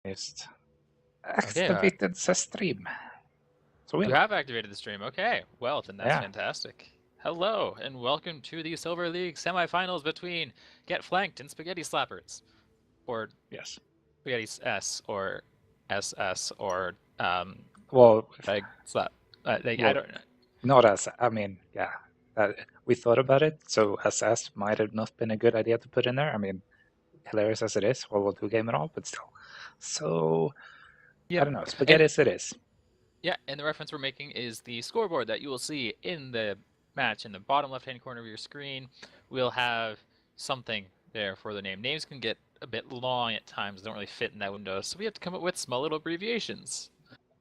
Just Okay, activated the stream. So you have activated the stream. Okay, well then that's yeah. fantastic. Hello and welcome to the Silver League semifinals between Get Flanked and Spaghetti Slappers, or Yes. Spaghetti S, or SS, or Well, Egg Slap. I well, don't know. not as I mean, yeah. We thought about it, so SS might have not been a good idea to put in there. I mean, hilarious as it is, World War II game and all, but still. So I Yep, don't know. and Spaghetti as it is. yeah, and the reference we're making is the scoreboard that you will see in the match in the bottom left-hand corner of your screen. We'll have something there for the name. Names can get a bit long at times; they don't really fit in that window, so we have to come up with small little abbreviations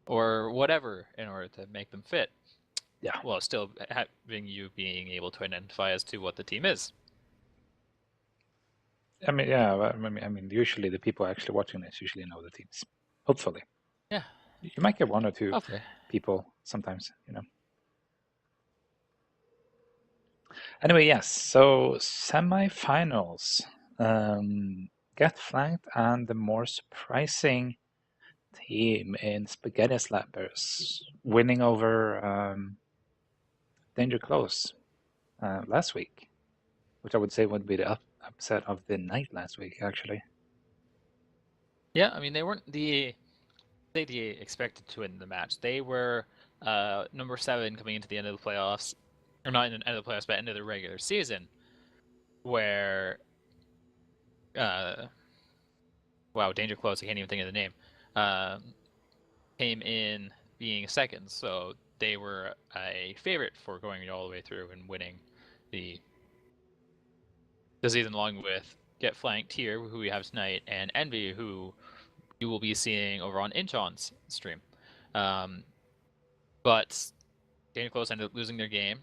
or whatever in order to make them fit. Yeah. Well, still having you being able to identify as to what the team is. I mean, yeah. I mean, usually the people actually watching this usually know the teams. Hopefully, Yeah, you might get one or two hopefully. people sometimes. Anyway, yes. So semifinals. Get flanked and the more surprising team in Spaghetti Slappers, winning over Danger Close last week, which I would say would be the upset of the night last week, actually. Yeah, I mean they weren't they expected to win the match. They were number 7 coming into the end of the playoffs, or not in the end of the playoffs, but end of the regular season, where uh, wow, Danger Close, I can't even think of the name, came in being second, so they were a favorite for going all the way through and winning the season, along with Get Flanked here, who we have tonight, and Envy, who you will be seeing over on Inchon's stream. Um, but Danger Close ended up losing their game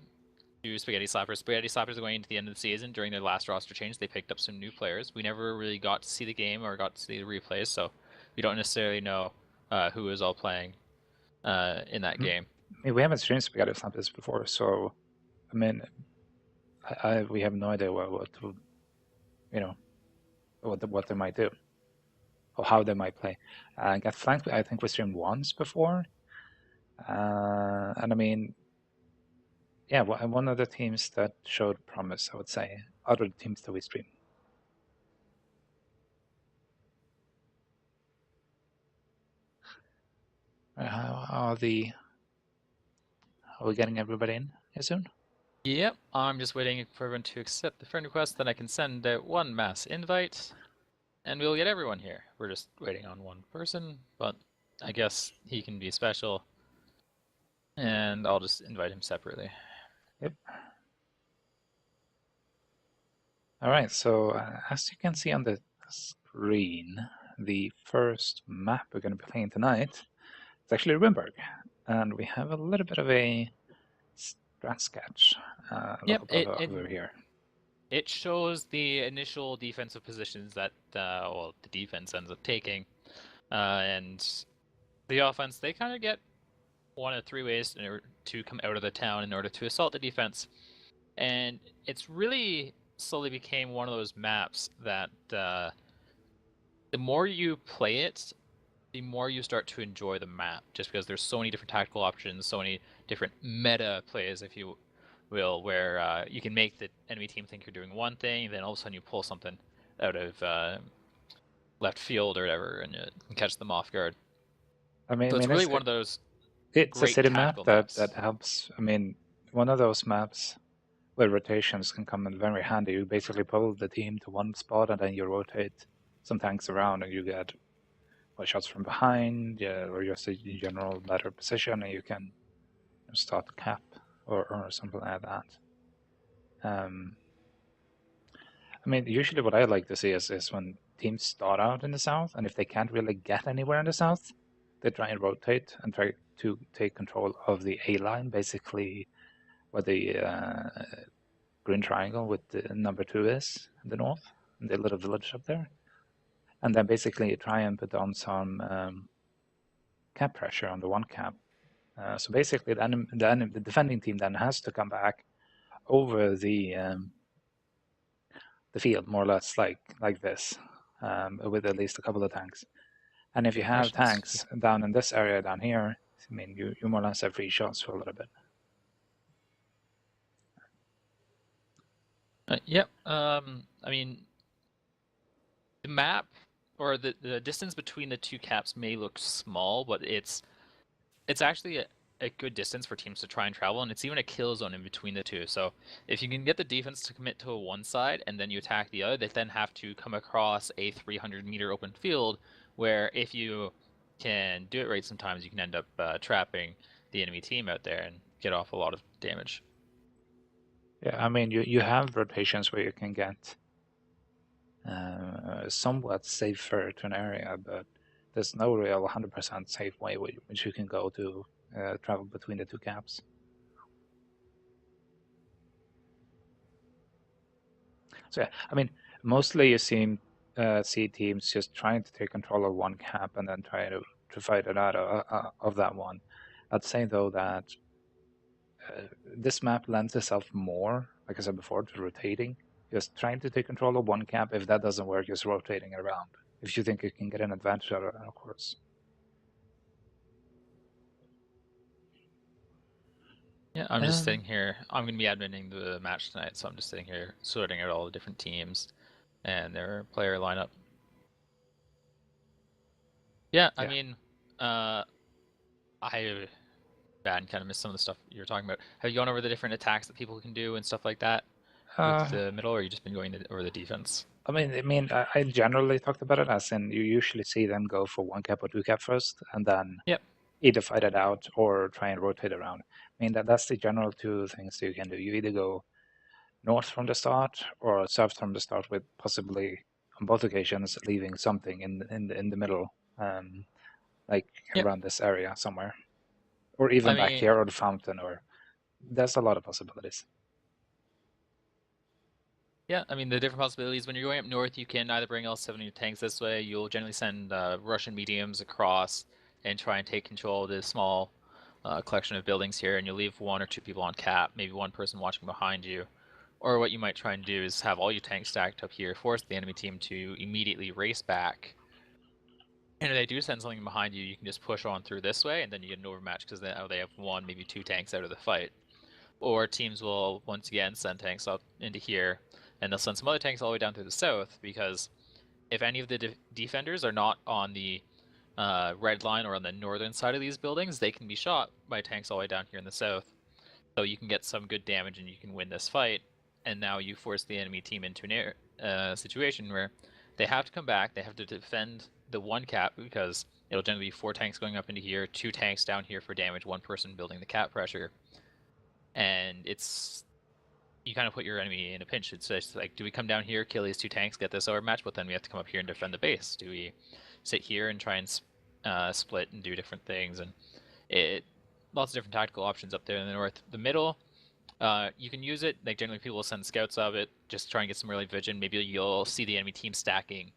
to Spaghetti Slappers. Spaghetti Slappers going into the end of the season during their last roster change. They picked up some new players. We never really got to see the game or got to see the replays, so we don't necessarily know who was all playing in that I game. mean, we haven't streamed Spaghetti Slappers before, so I mean, we have no idea what you know what they might do or how they might play. Get flanked, I think we streamed once before, and I mean, yeah, one of the teams that showed promise, I would say, other teams that we stream. Are we getting everybody in here soon? Yep, I'm just waiting for everyone to accept the friend request, then I can send out one mass invite, and we'll get everyone here. We're just waiting on one person, but I guess he can be special, and I'll just invite him separately. Yep. All right, so as you can see on the screen, the first map we're going to be playing tonight is actually Rimburg, and we have a little bit of a strat sketch Yep, over here. it shows the initial defensive positions that well, the defense ends up taking, and the offense, they kind of get one of 3 ways to come out of the town in order to assault the defense, and it's really slowly became one of those maps that the more you play it, the more you start to enjoy the map, just because there's so many different tactical options, so many different meta plays, if you will, where you can make the enemy team think you're doing one thing, then all of a sudden you pull something out of left field or whatever, and you catch them off guard. So it's really one of those it's a great city map tactical that maps. helps. I mean, one of those maps where rotations can come in very handy. You basically pull the team to one spot and then you rotate some tanks around and you get shots from behind, yeah, or just a general better position, and you can start the cap or something like that. Um, I mean, usually what I like to see is when teams start out in the south, and if they can't really get anywhere in the south, they try and rotate and try to take control of the A line, basically where the green triangle with the number 2 is in the north, in the little village up there, and then basically try and put on some cap pressure on the one cap. So basically, the defending team then has to come back over the field more or less like this, with at least a couple of tanks, And if you have Formations. tanks down in this area down here, I mean, you more or less have free shots for a little bit. Yep. I mean, the map or the distance between the two caps may look small, but it's actually a good distance for teams to try and travel, and it's even a kill zone in between the two. So if you can get the defense to commit to one side and then you attack the other, they then have to come across a 300-meter open field where if you can do it right, sometimes you can end up trapping the enemy team out there and get off a lot of damage. Yeah, I mean, you have rotations where you can get somewhat safer to an area, but there's no real 100% safe way which you can go to travel between the two caps. So yeah, I mean, mostly you see teams just trying to take control of one cap and then try to fight it out of that one. I'd say though that this map lends itself more, like I said before, to rotating. Just trying to take control of one cap. If that doesn't work, just rotating around. If you think you can get an advantage out of it, of course. Yeah, I'm just sitting here. I'm going to be adminning the match tonight, so I'm just sitting here sorting out all the different teams and their player lineup. Yeah, I Yeah. mean, I bad kind of missed some of the stuff you were talking about. Have you gone over the different attacks that people can do and stuff like that with Uh, the middle, or you just been going over the defense? I generally talked about it as in you usually see them go for one cap or two cap first, and then Yep. either fight it out or try and rotate around. I mean that's the general two things you can do. You either go north from the start or south from the start, with possibly on both occasions leaving something in the middle, like Yep. around this area somewhere, or even I back mean, here or the fountain. Or there's a lot of possibilities. yeah, I mean the different possibilities. When you're going up north, you can either bring L70 tanks this way. You'll generally send Russian mediums across and try and take control of this small collection of buildings here, and you'll leave one or two people on cap, maybe one person watching behind you. Or what you might try and do is have all your tanks stacked up here, force the enemy team to immediately race back. And if they do send something behind you, you can just push on through this way, and then you get an overmatch because they have one, maybe two tanks out of the fight. Or teams will once again send tanks up into here, and they'll send some other tanks all the way down through the south, because if any of the defenders are not on the red line or on the northern side of these buildings, they can be shot by tanks all the way down here in the south. So you can get some good damage and you can win this fight. And now you force the enemy team into a situation where they have to come back. They have to defend the one cap, because it'll generally be four tanks going up into here, two tanks down here for damage, one person building the cap pressure. And it's you kind of put your enemy in a pinch. It's just like, do we come down here, kill these two tanks, get this overmatch, but then we have to come up here and defend the base? Do we sit here and try and split and do different things? And it lots of different tactical options up there in the north. The middle, you can use it. Like generally, people will send scouts of it, just try and get some early vision. Maybe you'll see the enemy team stacking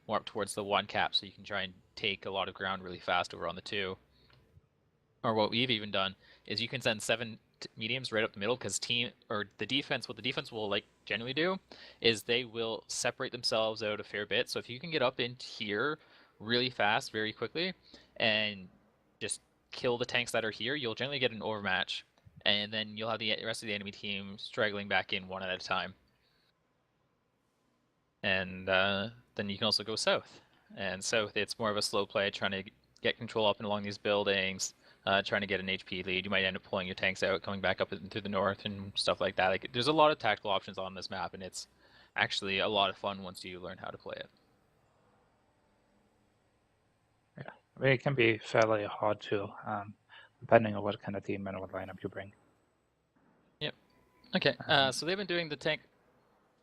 more up towards the one cap, so you can try and take a lot of ground really fast over on the two. Or what we've even done is you can send seven mediums right up the middle, because what the defense will like generally do is they will separate themselves out a fair bit. So if you can get up in here really fast, very quickly, and just kill the tanks that are here, you'll generally get an overmatch, and then you'll have the rest of the enemy team straggling back in one at a time. And then you can also go south. And south, it's more of a slow play, trying to get control up and along these buildings, trying to get an HP lead. You might end up pulling your tanks out, coming back up into the north and stuff like that. Like, there's a lot of tactical options on this map, and it's actually a lot of fun once you learn how to play it. Yeah, I mean, it can be fairly hard to, depending on what kind of team and what lineup you bring. Yep. Okay. Um, So they've been doing the tank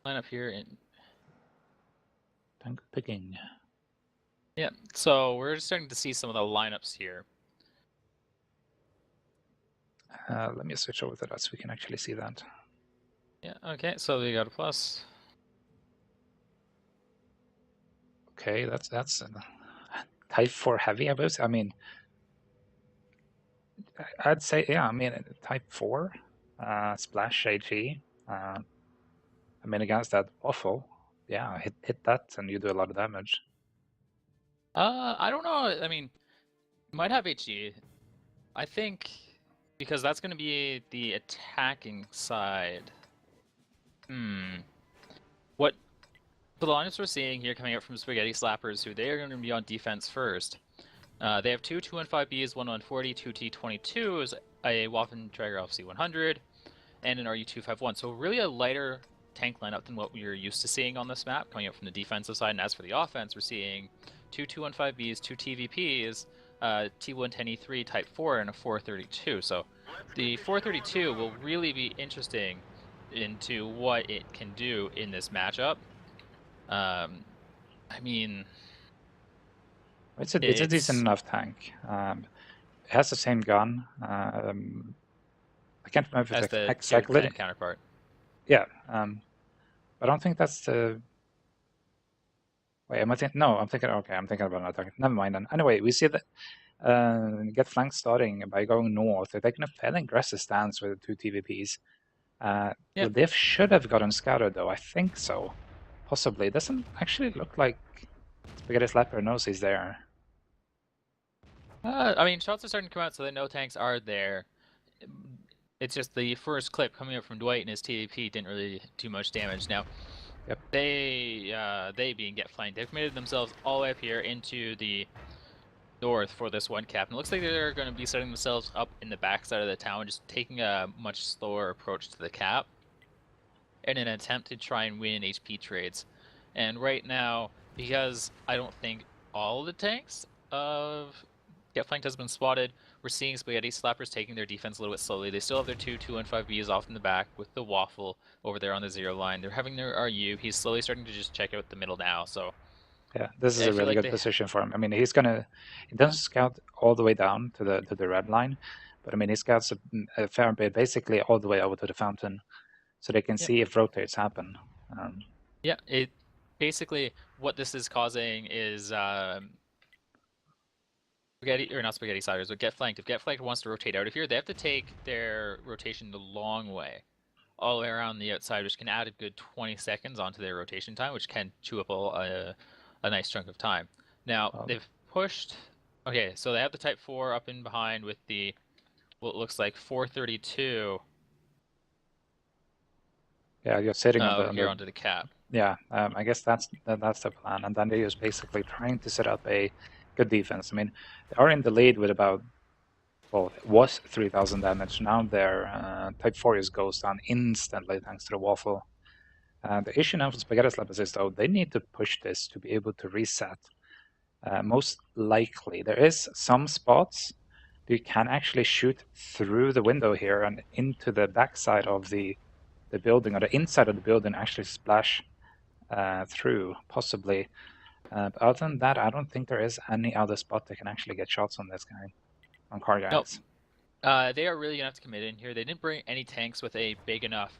lineup here, and tank picking. yeah. So we're starting to see some of the lineups here. Let me switch over to that so we can actually see that. Yeah. Okay. So we got a plus. Okay, that's type 4 heavy, I guess. I mean, I'd say, yeah, I mean, type 4, splash AG. I mean, against that waffle, yeah, hit that and you do a lot of damage. I don't know. I mean, might have HG. I think because that's going to be the attacking side. Hmm. What the lineups we're seeing here coming out from Spaghetti Slappers, who they are going to be on defense first. They have two 215Bs, one 140, two T22s, a Waffen Traeger LFC 100, and an RU251. So really a lighter tank lineup than what we're used to seeing on this map coming up from the defensive side. And as for the offense, we're seeing two 215Bs, two TVPs, T110E3 Type 4, and a 432. So the 432 will really be interesting into what it can do in this matchup. I mean, It's a decent it's enough tank. It has the same gun. I can't remember as the the tier exact 10 counterpart. yeah. I don't think that's the. Wait, am I thinking? No, I'm thinking. Okay, I'm thinking about another. Never mind then. Anyway, we see that get flanked starting by going north. They're taking a fairly aggressive stance with the two TVPs. Yep. They should have gotten scouted though. I think so. Possibly. It doesn't actually look like Spaghetti Slapper knows he's there. I mean, shots are starting to come out, so they know tanks are there. It's just the first clip coming up from Dwight and his TVP didn't really do much damage. Now, Yep. they being get flanked, they've committed themselves all the way up here into the north for this one cap. And it looks like they're going to be setting themselves up in the backside of the town, just taking a much slower approach to the cap in an attempt to try and win HP trades. And right now, because I don't think all the tanks of Get Flanked has been spotted, we're seeing Spaghetti Slappers taking their defense a little bit slowly. They still have their two 215Bs off in the back with the Waffle over there on the 0 line. They're having their RU. He's slowly starting to just check out the middle now. So Yeah, this is I a feel really like good position for him. I mean, he doesn't scout all the way down to the red line, but I mean, he scouts a fair bit, basically all the way over to the fountain, so they can yep. see if rotates happen. Yeah, it basically what this is causing is spaghetti or not spaghetti sliders, but get flanked. If get flanked wants to rotate out of here, they have to take their rotation the long way, all the way around the outside, which can add a good 20 seconds onto their rotation time, which can chew up a nice chunk of time. Now Well, they've pushed. Okay, so they have the Type 4 up in behind with the what looks like 432 yeah, you're sitting on over here onto the cap. yeah. I guess that's the plan, and then they're just basically trying to set up a good defense. I mean, they are in the lead with about well, it was 3,000 damage. Now their Type 4 just goes down instantly thanks to the waffle. The issue now for Spaghetti Slappers is though they need to push this to be able to reset. Most likely, there is some spots you can actually shoot through the window here and into the backside of the building or the inside of the building actually splash through, possibly. But other than that, I don't think there is any other spot that can actually get shots on this guy, on Nope. Carjacks. They are really gonna have to commit in here. They didn't bring any tanks with a big enough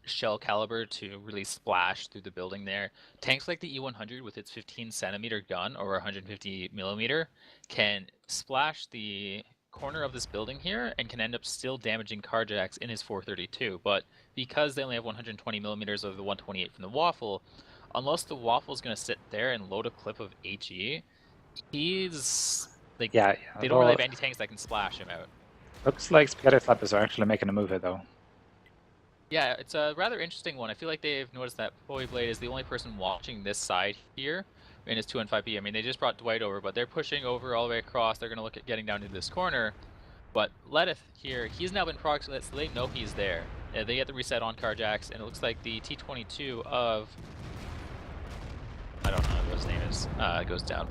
shell caliber to really splash through the building there. Tanks like the E100 with its 15 centimeter gun or 150 millimeter can splash the corner of this building here and can end up still damaging Carjacks in his 432. But because they only have 120 millimeters of the 128 from the Waffle, unless the Waffle is gonna sit there and load a clip of HE, he's like Yeah, they don't really well, have any tanks that can splash him out. looks like Spaghetti Slappers are actually making a move here, though. Yeah, it's a rather interesting one. I feel like they've noticed that Bowie Blade is the only person watching this side here in his 2 and 5B. I mean, they just brought Dwight over, but they're pushing over all the way across. They're going to look at getting down to this corner. But Letith here, he's now been proximate, so they know he's there. They get the reset on Carjacks, and it looks like the T22 of... I don't know what his name is. Goes down.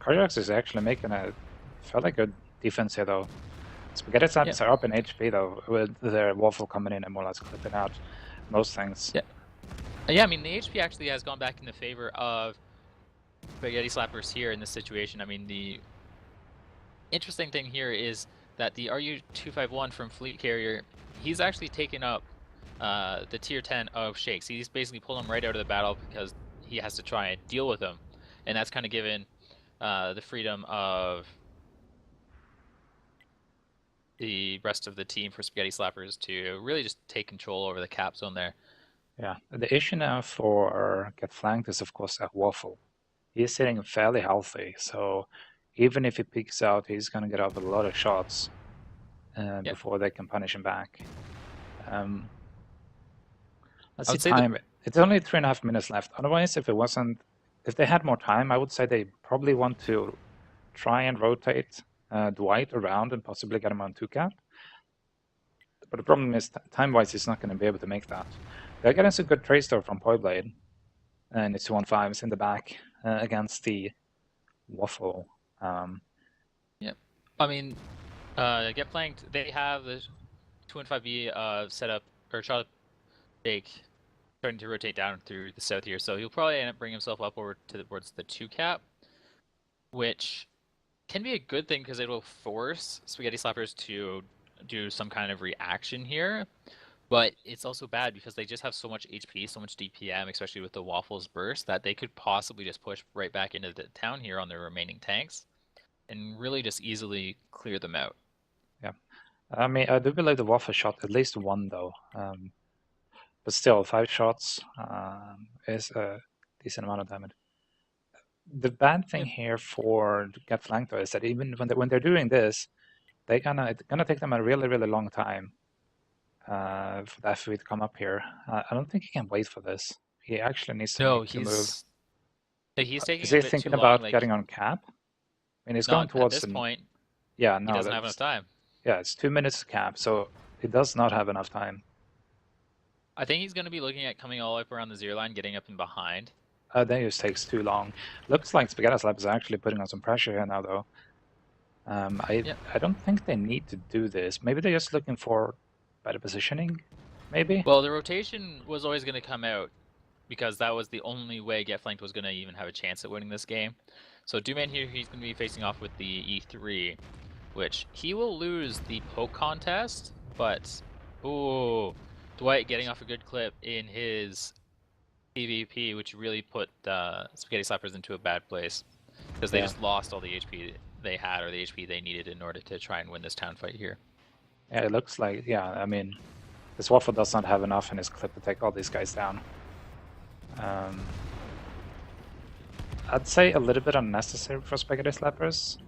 Carjacks is actually making a fairly good defense here, though. Spaghetti Slappers are up in HP, though, with their Waffle coming in and more or less clipping out most things. Yeah. Yeah, I mean, the HP actually has gone back in the favor of Spaghetti Slappers here in this situation. I mean, the interesting thing here is that the RU-251 from Fleet Carrier, he's actually taken up the tier 10 of Shakes. He's basically pulled him right out of the battle because he has to try and deal with him. And that's kind of given the freedom of the rest of the team for Spaghetti Slappers to really just take control over the cap zone there. Yeah, the issue now for Get Flanked is, of course, that Waffle. he's sitting fairly healthy. So even if he peeks out, he's going to get up a lot of shots Yep. before they can punish him back. Let's I see would say that time. It's only 3.5 minutes left. Otherwise, if they had more time, I would say they probably want to try and rotate Dwight around and possibly get him on 2-cap. But the problem is, time-wise, he's not going to be able to make that. They're getting some good trade store from Poiblade, and it's 2-on-5s in the back against the Waffle. Yep. I mean, get flanked. They have the 2 and 5B set up or shot up Jake, starting to rotate down through the south here. So he'll probably end up bringing himself up over towards the 2-cap, which can be a good thing because it'll force Spaghetti Slappers to do some kind of reaction here. But it's also bad because they just have so much HP, so much DPM, especially with the Waffles burst, that they could possibly just push right back into the town here on their remaining tanks and really just easily clear them out. Yeah, I mean, I do believe the Waffle shot at least one though. But still, 5 shots is a decent amount of damage. The bad thing Yep. here for Get Flanked though is that even when they're doing this, it's gonna take them a really long time for the FV to come up here. I don't think he can wait for this. He actually needs to No, make the move. he's Is taking a he bit too thinking long. about Like, getting on cap? I mean, he's going not at towards this an point. yeah. He No, doesn't have enough that's time. yeah. It's 2 minutes cap, so he does not have enough time. I think he's going to be looking at coming all the way up around the 0 line, getting up and behind. That just takes too long. Looks like Spaghetti Slap is actually putting on some pressure here now, though. Yep. I don't think they need to do this. Maybe they're just looking for better positioning. Maybe. Well, the rotation was always going to come out because that was the only way Get Flanked was going to even have a chance at winning this game. So Dooman here, he's going to be facing off with the E3, which he will lose the poke contest, but ooh, Dwight getting off a good clip in his PvP, which really put Spaghetti Slappers into a bad place because they just lost all the HP they had or the HP they needed in order to try and win this town fight here. Yeah, it looks like, yeah, I mean, this Waffle does not have enough in his clip to take all these guys down. I'd say a little bit unnecessary for Spaghetti Slappers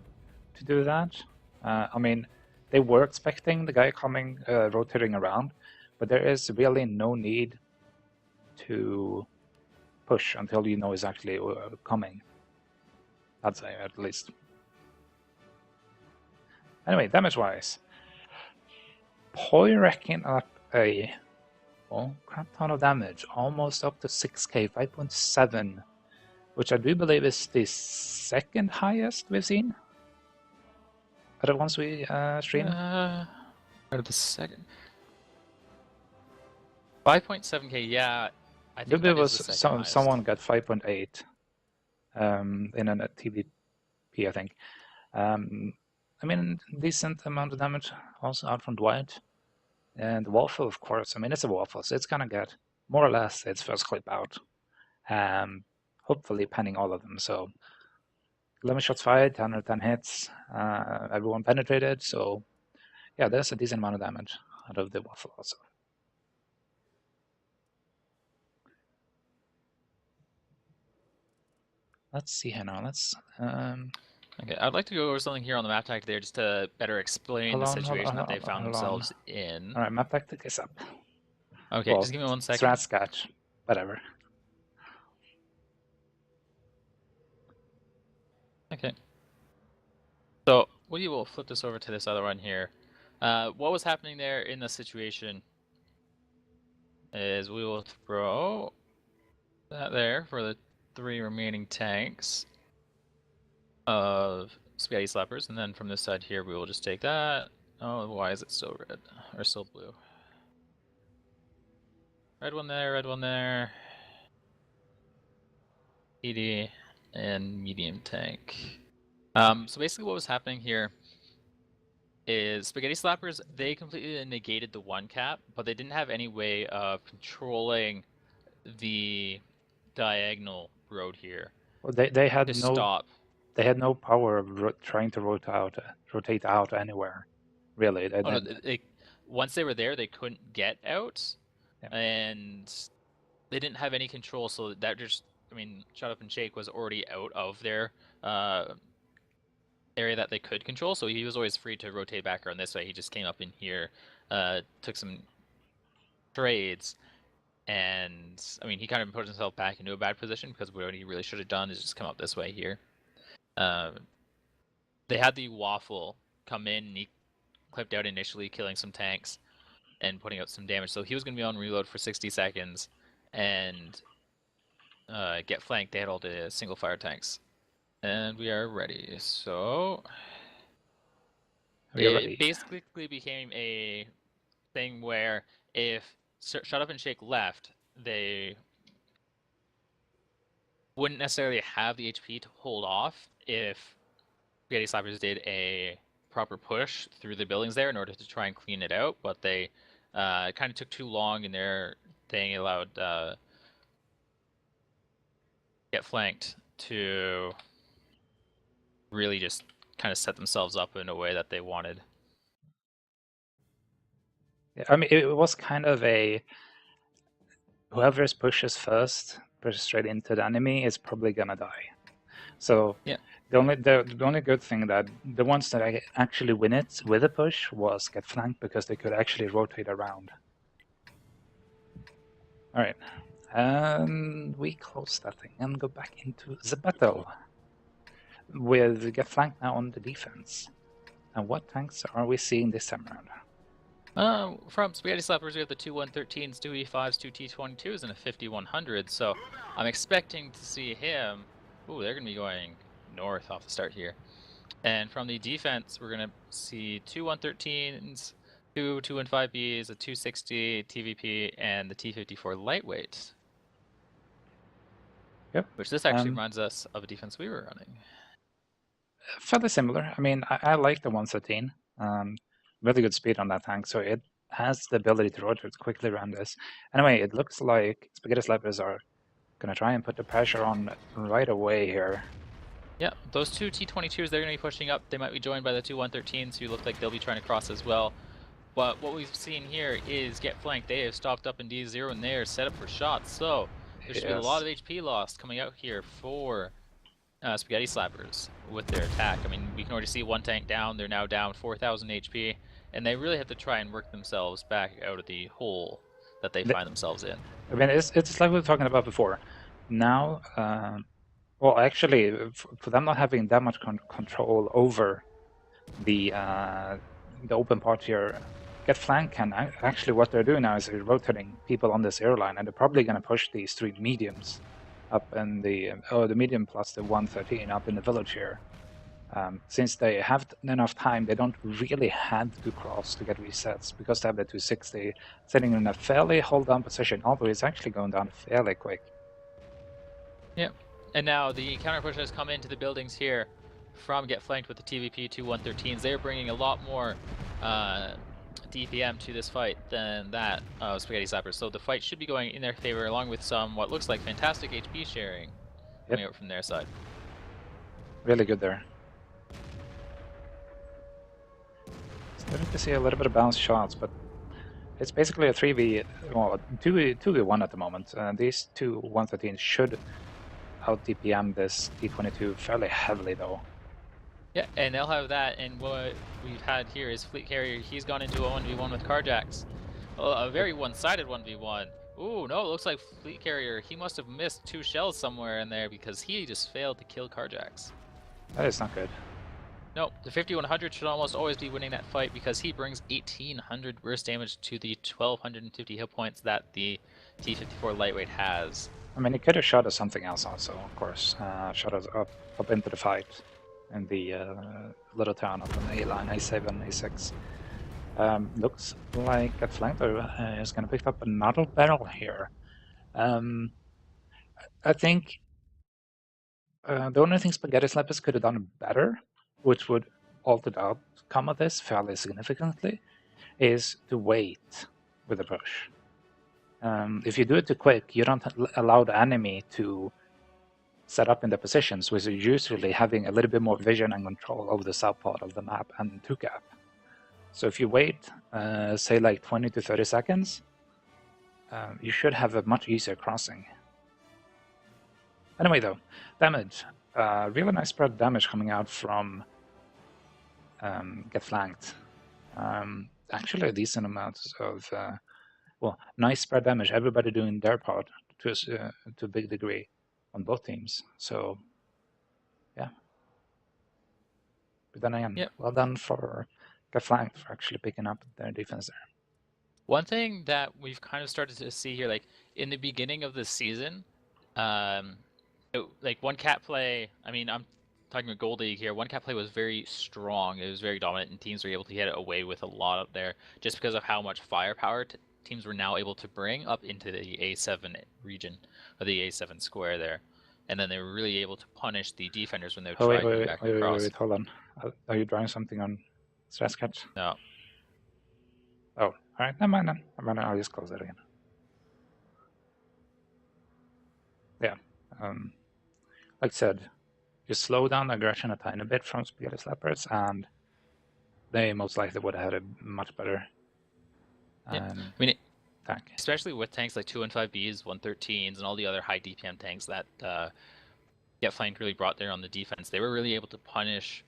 to do that. I mean, they were expecting the guy coming, rotating around, but there is really no need to push until you know he's actually coming. I'd say, at least. Anyway, damage-wise, Poi racking up a crap ton of damage, almost up to 6k, 5.7, which I do believe is the second highest we've seen out of the ones we streamed. Out of the second. 5.7k, yeah. I think Maybe it that is was the second highest. someone got 5.8 in a TVP, I think. I mean, decent amount of damage also out from Dwight. And the Waffle, of course, I mean, it's a Waffle, so it's going to get more or less its first clip out. Hopefully penning all of them. So 11 shots fired, 10 hits, everyone penetrated. So yeah, there's a decent amount of damage out of the Waffle also. Let's see here now. Let's Okay, I'd like to go over something here on the map tactic there just to better explain the situation that they found themselves in. All right, map tactic is up. Okay, Well, just give me 1 second. Strat sketch, whatever. Okay. So we will flip this over to this other one here. What was happening there in the situation is we will throw that there for the 3 remaining tanks of Spaghetti Slappers, and then from this side here we will just take that. Oh, why is it still red? Or still blue? Red one there. PD and medium tank. So basically what was happening here is Spaghetti Slappers, they completely negated the 1-cap, but they didn't have any way of controlling the diagonal road here. Well, they had to no stop. They had no power of trying to rotate out anywhere, really. Once they were there, they couldn't get out, and they didn't have any control. So that just I mean, Shut Up and Shake was already out of their area that they could control, so he was always free to rotate back around this way. He just came up in here, took some trades, and I mean, he kind of put himself back into a bad position because what he really should have done is just come up this way here. They had the Waffle come in, and he clipped out initially, killing some tanks and putting out some damage. So he was going to be on reload for 60 seconds and get flanked. They had all the single fire tanks. And we are ready. So We are it ready. basically became a thing where if Shut Up and Shake left, they wouldn't necessarily have the HP to hold off if Spaghetti Slappers did a proper push through the buildings there in order to try and clean it out, but they kind of took too long in their thing. It allowed get flanked to really just kind of set themselves up in a way that they wanted. I mean, it was kind of a whoever pushes first, pushes straight into the enemy, is probably gonna die. So Yeah. the only good thing that the ones that actually win it with a push was get flanked because they could actually rotate around. All right, and we close that thing and go back into the battle with get flanked now on the defense. And what tanks are we seeing this time around? From Spaghetti Slappers, we have the two 113s, two E5s, two T22s, and a 5100. So I'm expecting to see him. Ooh, they're going to be going north off the start here. And from the defense, we're going to see two 113s, two 215Bs, a 260 TVP, and the T54 lightweight. Yep. Which this actually reminds us of a defense we were running. Fairly similar. I mean, I like the 113. Really good speed on that tank, so it has the ability to rotate quickly around this. Anyway, it looks like Spaghetti Slappers are going to try and put the pressure on right away here. Yeah, those two T22s, they're going to be pushing up. They might be joined by the two 113s who look like they'll be trying to cross as well. But what we've seen here is get flanked. They have stocked up in D0 and they are set up for shots. So there should be a lot of HP lost coming out here for Spaghetti Slappers with their attack. I mean, we can already see one tank down. They're now down 4,000 HP. And they really have to try and work themselves back out of the hole that they find themselves in. I mean, it's like we were talking about before. Now, well, actually, for them not having that much control over the open part here, get flank can actually what they're doing now is they're rotating people on this airline, and they're probably going to push these three mediums up in the medium plus the 113 up in the village here. Since they have enough time, they don't really have to cross to get resets because they have the 260 sitting in a fairly hold-down position, although it's actually going down fairly quick. Yep. And now the counter push has come into the buildings here from get flanked with the TVP 2 113s. They're bringing a lot more DPM to this fight than that of Spaghetti Slappers. So the fight should be going in their favor, along with some what looks like fantastic HP sharing coming out from their side. Really good there. Starting to see a little bit of bounce shots, but it's basically a 3v, well, 2v1 at the moment. These two 113s should out DPM this T22 fairly heavily though. Yeah, and they'll have that, and what we've had here is Fleet Carrier. He's gone into a 1v1 with Carjacks. A very one-sided 1v1. Ooh, no, it looks like Fleet Carrier, he must have missed two shells somewhere in there because he just failed to kill Carjacks. That is not good. No, the 5100 should almost always be winning that fight because he brings 1800 burst damage to the 1250 hit points that the T54 lightweight has. I mean, he could have shot us something else also, of course. Shot us up into the fight in the little town up on the A-line, A7, A6. Looks like that flanker is going to pick up another barrel here. I think the only thing Spaghetti Slappers could have done better, which would alter the outcome of this fairly significantly, is to wait with the push. If you do it too quick, you don't allow the enemy to set up in the positions, which is usually having a little bit more vision and control over the south part of the map and 2-cap. So if you wait, say like 20 to 30 seconds, you should have a much easier crossing. Anyway, though, damage. Really nice spread damage coming out from Get Flanked. Actually, a decent amount of nice spread damage. Everybody doing their part to a big degree on both teams. So, yeah. But then again, Yep. well done for Get Flanked for actually picking up their defense there. One thing that we've kind of started to see here, like in the beginning of the season, like one cat play. I mean, I'm talking about Gold League here. One cat play was very strong. It was very dominant, and teams were able to get away with a lot up there just because of how much firepower teams were now able to bring up into the A7 region or the A7 square there, and then they were really able to punish the defenders when they would Oh, try going back across. hold on. Are you drawing something on Stress Catch? No. Oh, all right, never mind then. I'll just close that again. Yeah. Like I said, you slow down aggression a tiny bit from Spaghetti Slappers, and they most likely would have had a much better I mean, tank. especially with tanks like 215Bs, 113s, and all the other high DPM tanks that Get Flanked really brought there on the defense. They were really able to punish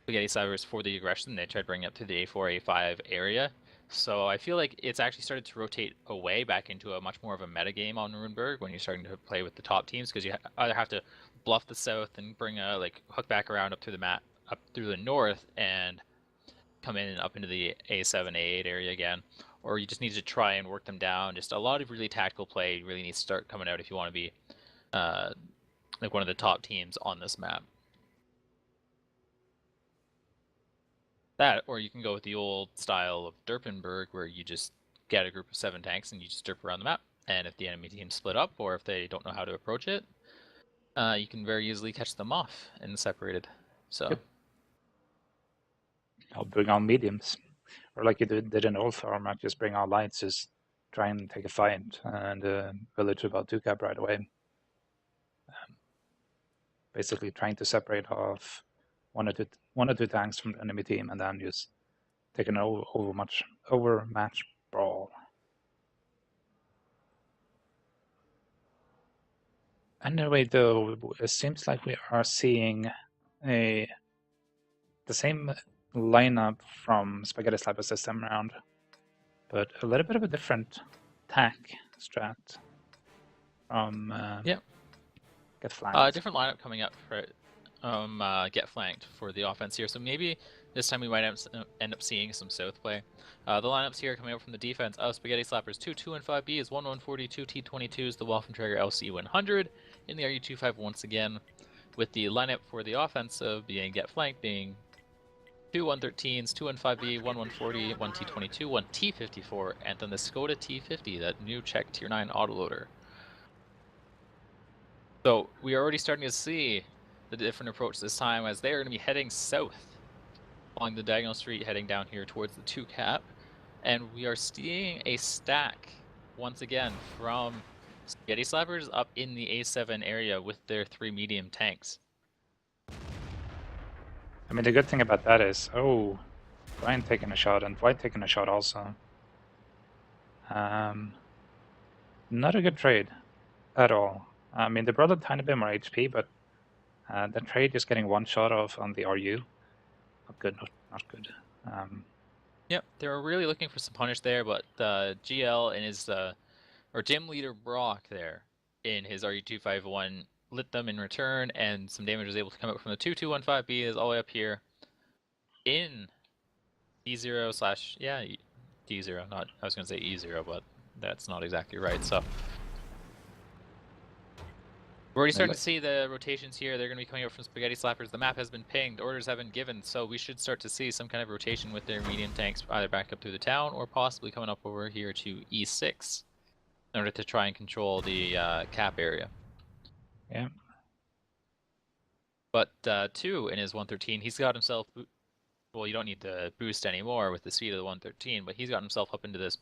Spaghetti Slappers for the aggression they tried bringing up to the A4, A5 area. So I feel like it's actually started to rotate away back into a much more of a meta game on Runeberg when you're starting to play with the top teams, because you either have to bluff the south and bring a hook back around up through the map, up through the north, and come in and up into the A7, A8 area again, or you just need to try and work them down. Just a lot of really tactical play really needs to start coming out if you want to be like one of the top teams on this map. That, or you can go with the old style of Derpenberg, where you just get a group of 7 tanks and you just derp around the map. And if the enemy team split up, or if they don't know how to approach it, you can very easily catch them off and separated. So, Yep. I'll bring on mediums, or like you did in old format, just bring on lights, just try and take a fight and village about 2 cap right away. Basically, trying to separate off one or two tanks from the enemy team, and then just take an overmatch brawl. Anyway, though, it seems like we are seeing the same lineup from Spaghetti Slappers this time around, but a little bit of a different tack strat from Get Flanked. different lineup coming up for Get Flanked for the offense here. So maybe this time we might end up seeing some South play. The lineups here coming out from the defense of Spaghetti Slappers 2-2-5B is 1-1-42 T22s, the Waffentrager LC100 in the RU25 once again, with the lineup for the offensive being Get Flanked being 2 113s, 2 5B, 1 140, 1 T22, 1 T54, and then the Skoda T50, that new Czech Tier 9 autoloader. So we are already starting to see the different approach this time, as they are going to be heading south along the diagonal street, heading down here towards the 2 cap, and we are seeing a stack once again from Spaghetti Slappers up in the A7 area with their 3 medium tanks. I mean, the good thing about that is, Brian taking a shot and Dwight taking a shot also. Not a good trade at all. I mean, they brought a tiny bit more HP, but the trade just getting one shot off on the RU. Not good, not good. Yep, they were really looking for some punish there, but GL and his, or gym leader Brock there in his RU251 lit them in return, and some damage was able to come out from the 2215B is all the way up here in D0 slash, yeah, D0, not, I was going to say E0, but that's not exactly right, so. We're already starting to see the rotations here. They're going to be coming out from Spaghetti Slappers. The map has been pinged. Orders have been given. So we should start to see some kind of rotation with their medium tanks, either back up through the town or possibly coming up over here to E6 in order to try and control the cap area. Yeah. But 2 in his 113, he's got himself... Well, you don't need the boost anymore with the speed of the 113, but he's got himself up into this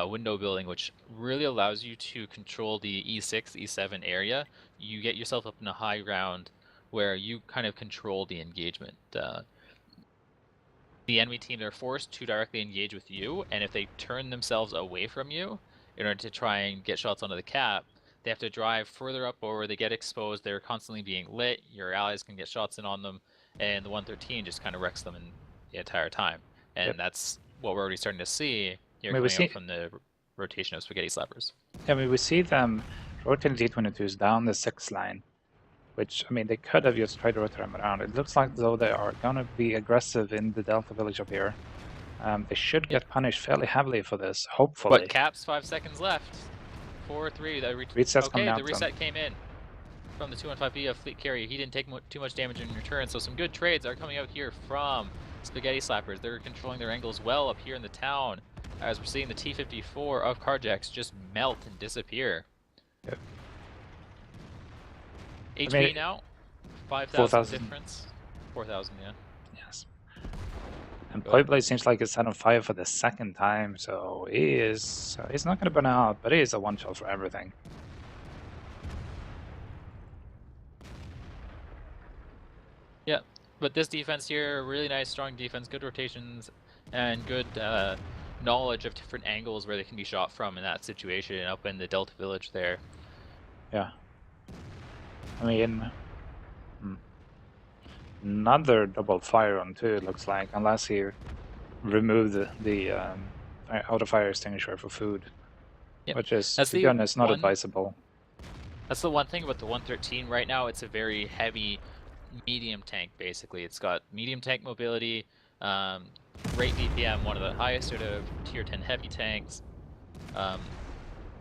window building, which really allows you to control the E6, E7 area. You get yourself up in a high ground where you kind of control the engagement. The enemy team, they're forced to directly engage with you, and if they turn themselves away from you in order to try and get shots onto the cap, they have to drive further up, or they get exposed. They're constantly being lit. Your allies can get shots in on them, and the 113 just kind of wrecks them in the entire time. Yep. And that's what we're already starting to see here I mean, we coming out see. from the rotation of spaghetti slappers. I mean, we see them rotating D-22s down the 6 line, which, I mean, they could have just tried to rotate them around. It looks like, though, they are going to be aggressive in the Delta village up here. They should Yep. get punished fairly heavily for this, hopefully. But caps, 5 seconds left. 4-3. Reset's coming Okay, out the reset came in from the 215B of Fleet Carrier. He didn't take too much damage in return, so some good trades are coming out here from Spaghetti Slappers. They're controlling their angles well up here in the town, as we're seeing the T-54 of Carjacks just melt and disappear. Yep. HP I mean, now, 5,000 4,000 difference. 4,000, yeah. Yes. And Playblade seems like it's set on fire for the second time, so he's not going to burn out, but he is a one-shot for everything. Yeah, but this defense here, really nice, strong defense, good rotations, and good knowledge of different angles where they can be shot from in that situation up in the Delta Village there. Yeah. I mean, another double fire on 2, it looks like, unless he removed the auto-fire extinguisher for food, Yep. which is, That's to be honest, not advisable. That's the one thing about the 113 right now. It's a very heavy medium tank, basically. It's got medium tank mobility, great BPM, one of the highest out of tier 10 heavy tanks.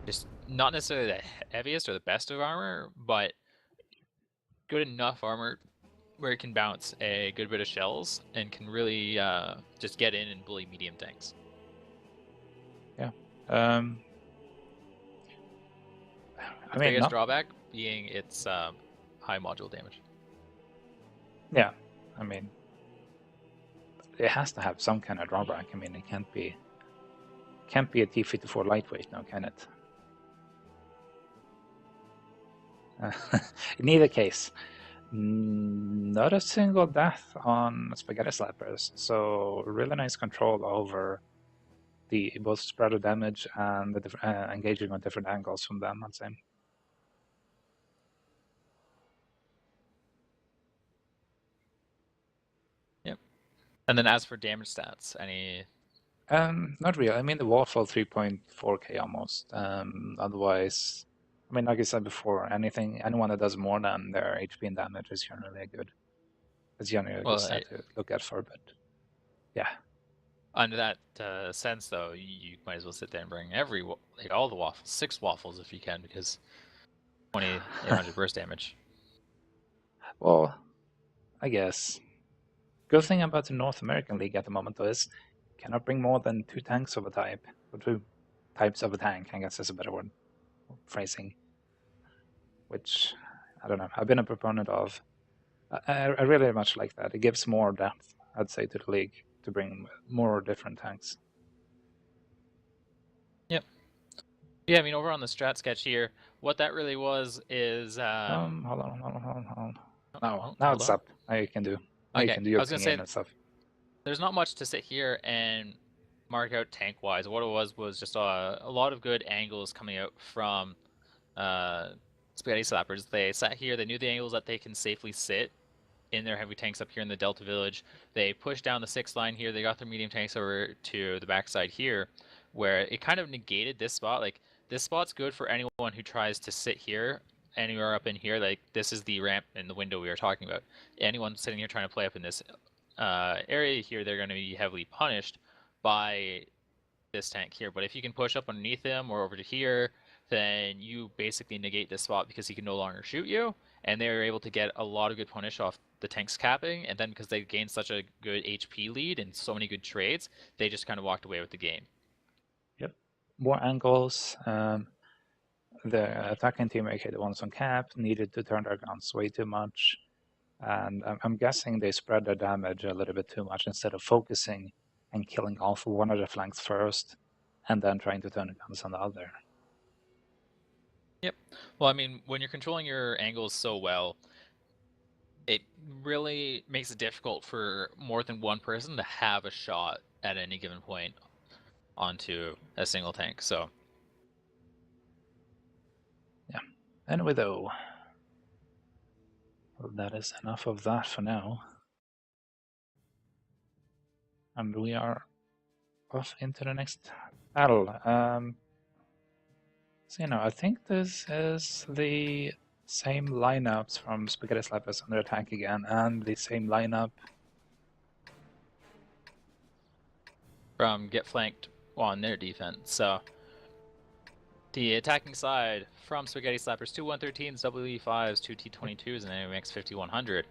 Just not necessarily the heaviest or the best of armor, but good enough armor where it can bounce a good bit of shells and can really just get in and bully medium tanks. Yeah. The biggest drawback being its high module damage. Yeah, I mean, it has to have some kind of drawback. I mean, it can't be a T-54 lightweight now, can it? In either case, not a single death on Spaghetti Slappers, so really nice control over the both spread of damage and the engaging on different angles from them, I'd say. Yep. And then as for damage stats, any? Not really. I mean, the waffle 3.4k almost. Otherwise, I mean, like I said before, anyone that does more than their HP and damage is generally good. It's generally a good stat to look at for, but yeah. Under that sense, though, you might as well sit there and bring all the waffles, 6 waffles if you can, because 2,800 burst damage. Well, I guess. Good thing about the North American League at the moment, though, is cannot bring more than 2 tanks of a type, or 2 types of a tank, I guess is a better word, phrasing, which, I don't know, I've been a proponent of. I really much like that. It gives more depth, I'd say, to the league to bring more different tanks. Yep. Yeah, I mean, over on the strat sketch here, what that really was is... hold on. Oh, now it's up. Now you can do. Now okay, you can do your I was gonna say, and stuff. There's not much to sit here and mark out tank-wise. What it was just a lot of good angles coming out from Spaghetti Slappers. They sat here, they knew the angles that they can safely sit in their heavy tanks up here in the Delta Village. They pushed down the 6th line here. They got their medium tanks over to the backside here, where it kind of negated this spot. Like, this spot's good for anyone who tries to sit here, anywhere up in here. Like, this is the ramp in the window we were talking about. Anyone sitting here trying to play up in this area here, they're going to be heavily punished by this tank here. But if you can push up underneath him or over to here, then you basically negate this spot because he can no longer shoot you, and they're able to get a lot of good punish off the tank's capping. And then because they gained such a good HP lead and so many good trades, they just kind of walked away with the game. Yep. More angles. The attacking team, aka the ones on cap, needed to turn their guns way too much. And I'm guessing they spread their damage a little bit too much instead of focusing and killing off one of the flanks first and then trying to turn the guns on the other. Yep. Well, I mean, when you're controlling your angles so well, it really makes it difficult for more than one person to have a shot at any given point onto a single tank. So yeah, Anyway, though, well, that is enough of that for now. And we are off into the next battle. So, I think this is the same lineups from Spaghetti Slappers under attack again, and the same lineup from Get Flanked on their defense. So the attacking side from Spaghetti Slappers, 2 113s, WE5s, 2 T22s, and an AMX 5100.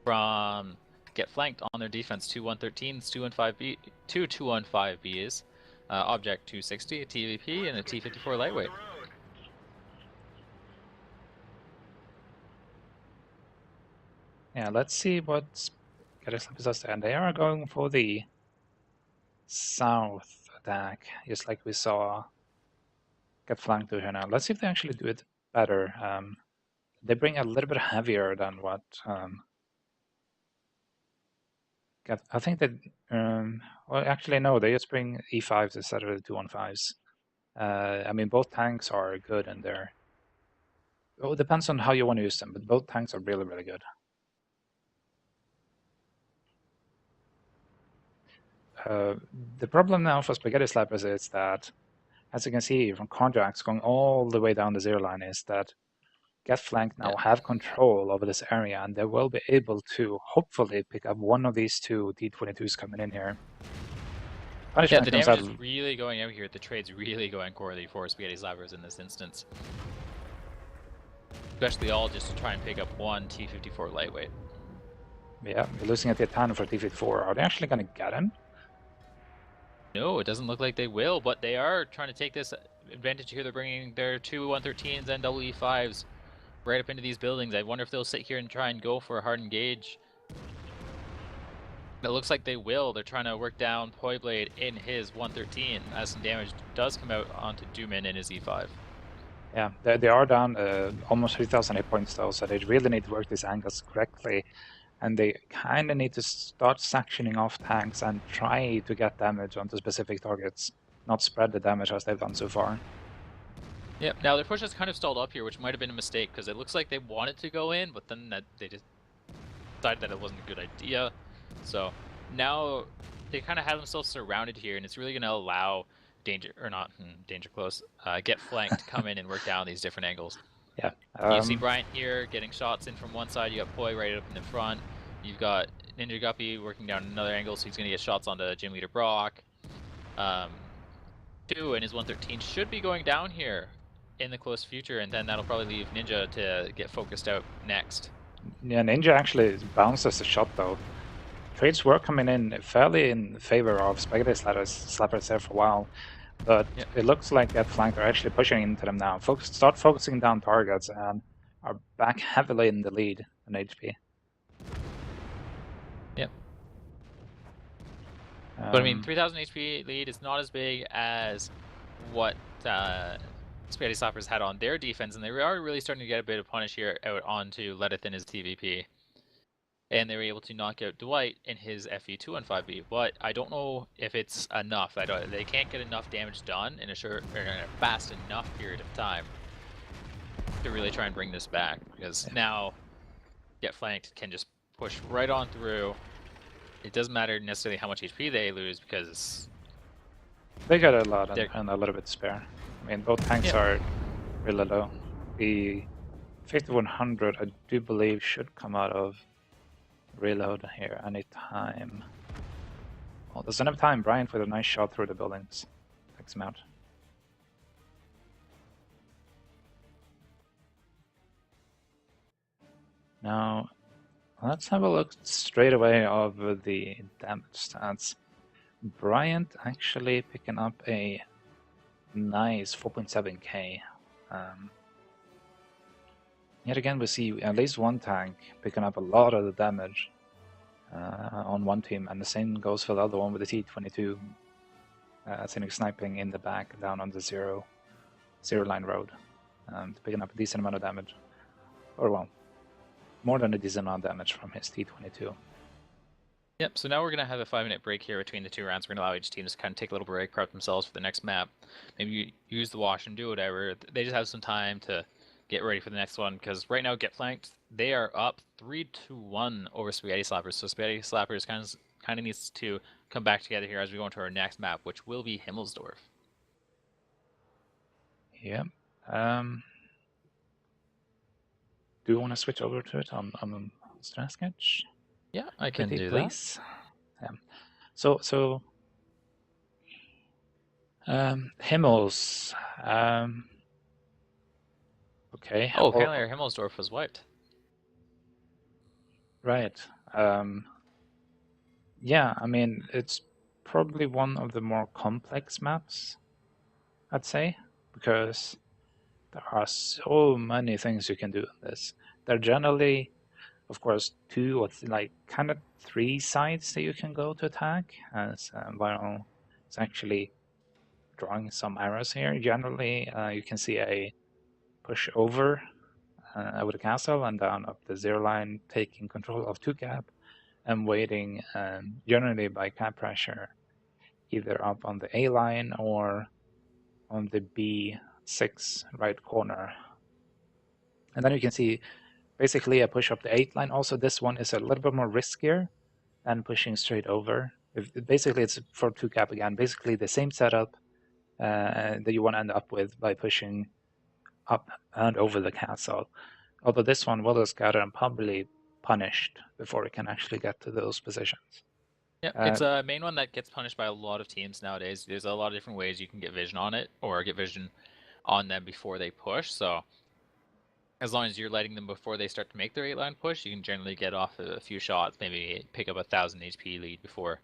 From Get Flanked on their defense, 2 113s, 2 215Bs, Object 260, a TVP, and a T54 lightweight. Yeah, let's see what Spaghetti Slappers does there. And they are going for the south attack, just like we saw Get Flanked do here now. Let's see if they actually do it better. They bring a little bit heavier than what I think that well, actually no, they just bring E5s instead of the 215s. I mean, both tanks are good in there. Oh, it depends on how you want to use them, but both tanks are really, really good. The problem now for Spaghetti Slappers is that, as you can see from contracts going all the way down the zero line, is that Get Flanked now have control over this area, and they will be able to hopefully pick up one of these two T22s coming in here. Yeah, the damage is really going out here. The trade's really going poorly for Spaghetti Slappers in this instance. Especially all just to try and pick up one T54 lightweight. Yeah, you're losing at the 10 for T54. Are they actually going to get him? No, it doesn't look like they will, but they are trying to take this advantage here. They're bringing their 2 113s and WE5s right up into these buildings. I wonder if they'll sit here and try and go for a hard engage. It looks like they will. They're trying to work down Poiblade in his 113 as some damage does come out onto Doomin in his E5. Yeah, they are down almost 3,000 hit points though, so they really need to work these angles correctly. And they kind of need to start sectioning off tanks and try to get damage onto specific targets, not spread the damage as they've done so far. Yep, now their push has kind of stalled up here, which might have been a mistake, because it looks like they wanted to go in, but then they just decided that it wasn't a good idea. So now they kind of have themselves surrounded here, and it's really going to allow Danger Close, Get Flanked to come in and work down these different angles. Yeah. You see Bryant here getting shots in from one side. You got Poi right up in the front. You've got Ninja Guppy working down another angle, so he's going to get shots onto Gym Leader Brock. 2 and his 113 should be going down here in the close future, and then that'll probably leave Ninja to get focused out next. Yeah, Ninja actually bounces the shot though. Trades were coming in fairly in favor of Spaghetti Slappers there for a while, but it looks like Get Flanked are actually pushing into them now. Start focusing down targets and are back heavily in the lead in HP. Yep. But I mean, 3,000 HP lead is not as big as what Spaghetti Slappers had on their defense, and they are really starting to get a bit of punish here out onto Ledith in his TVP. And they were able to knock out Dwight in his FE215B, but I don't know if it's enough. They can't get enough damage done in a fast enough period of time to really try and bring this back, because now Get Flanked can just push right on through. It doesn't matter necessarily how much HP they lose, because they got a lot and a little bit spare. I mean, both tanks are really low. The 5100, I do believe, should come out of reload here anytime. Well, there's enough time. Bryant with a nice shot through the buildings. Takes him out. Now, let's have a look straight away of the damage stats. Bryant actually picking up a nice 4.7k. Yet again, we see at least one tank picking up a lot of the damage on one team, and the same goes for the other one with the T22. Cynic sniping in the back down on the zero line road, picking up a decent amount of damage. Or well, more than a decent amount of damage from his T22. Yep, so now we're going to have a 5-minute break here between the two rounds. We're going to allow each team to kind of take a little break, prep themselves for the next map. Maybe use the wash and do whatever. They just have some time to get ready for the next one, because right now Get Flanked, they are up 3-1 over Spaghetti Slappers. So Spaghetti Slappers kind of needs to come back together here as we go into our next map, which will be Himmelsdorf. Yeah. Do you want to switch over to it on Stress Sketch? Yeah, I can Pretty do that. please. Yeah. So Himmels. Okay. Oh, Well, apparently our Himmelsdorf was wiped. right. Yeah. I mean, it's probably one of the more complex maps, I'd say, because there are so many things you can do in this. There are generally, of course, two or like kind of three sides that you can go to attack. As Viral is actually drawing some arrows here. Generally, you can see a push over the castle and down up the zero line, taking control of two cap and waiting generally by cap pressure either up on the A line or on the B6 right corner. And then you can see basically a push up the 8 line. Also, this one is a little bit more riskier than pushing straight over. Basically, it's for two cap again. Basically, the same setup that you want to end up with by pushing up and over the castle. Although this one will have scattered and probably punished before it can actually get to those positions. Yeah, Uh, it's a main one that gets punished by a lot of teams nowadays. There's a lot of different ways you can get vision on it or get vision on them before they push. So as long as you're letting them before they start to make their 8-line push, you can generally get off a few shots, maybe pick up 1,000 HP lead before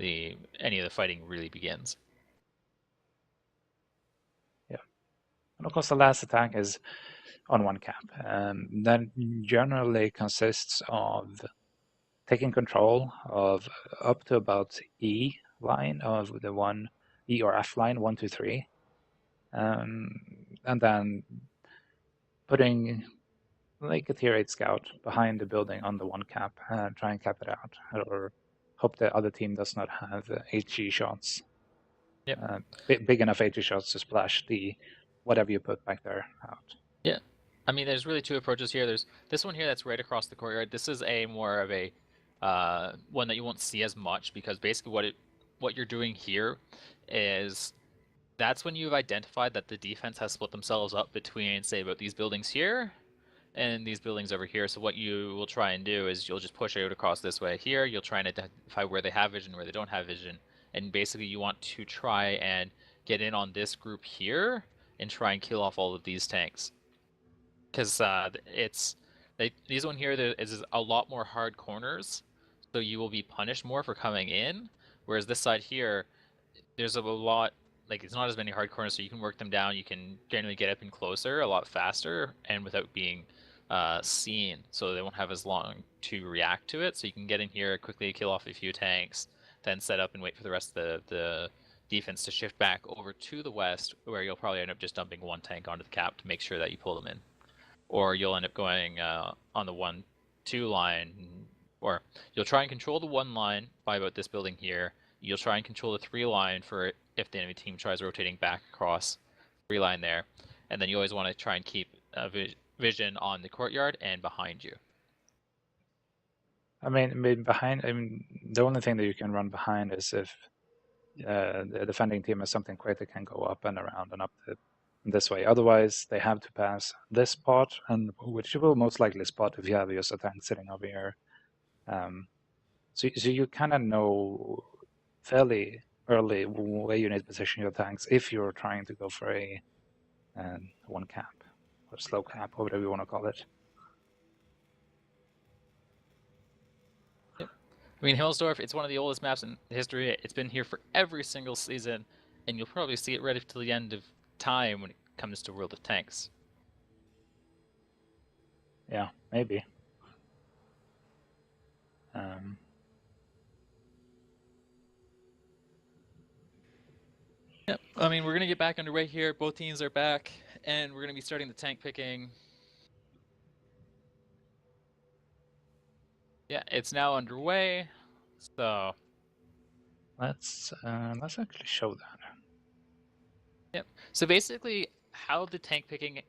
any of the fighting really begins. yeah. And of course, the last attack is on one cap. That generally consists of taking control of up to about E line of the one E or F line, 1, 2, 3, and then putting like a tier 8 scout behind the building on the one cap and try and cap it out, or hope the other team does not have HE shots, Yep. big enough HE shots to splash the whatever you put back there out. Yeah. I mean, there's really two approaches here. There's this one here that's right across the courtyard. This is a more of a one that you won't see as much because basically what you're doing here is that's when you've identified that the defense has split themselves up between, say, about these buildings here and these buildings over here. So what you will try and do is you'll just push out across this way here. You'll try and identify where they have vision, where they don't have vision. And basically you want to try and get in on this group here and try and kill off all of these tanks. Because these one here, there is a lot more hard corners. So you will be punished more for coming in. Whereas this side here, there's a lot, like it's not as many hard corners, so you can work them down. You can generally get up and closer a lot faster and without being seen, so they won't have as long to react to it. So you can get in here quickly, kill off a few tanks, then set up and wait for the rest of the defense to shift back over to the west, where you'll probably end up just dumping one tank onto the cap to make sure that you pull them in, or you'll end up going on the 1-2 line, or you'll try and control the 1 line by about this building here. You'll try and control the 3 line for if the enemy team tries rotating back across 3 line there, and then you always want to try and keep vision on the courtyard and behind you. I mean, behind. I mean, the only thing that you can run behind is if the defending team has something quick that can go up and around and up this way. Otherwise, they have to pass this spot, and which you will most likely spot if you have just a tank sitting over here. So you kind of know fairly early where you need to position your tanks if you're trying to go for a one cap or slow cap, or whatever you want to call it. Yep. I mean, Himmelsdorf, it's one of the oldest maps in history. It's been here for every single season, and you'll probably see it right up to the end of time when it comes to World of Tanks. Yeah, maybe. Um, Yep. I mean, we're going to get back underway here. Both teams are back, and we're going to be starting the tank picking. Yeah, it's now underway. So let's actually show that. yep. So basically, how the tank picking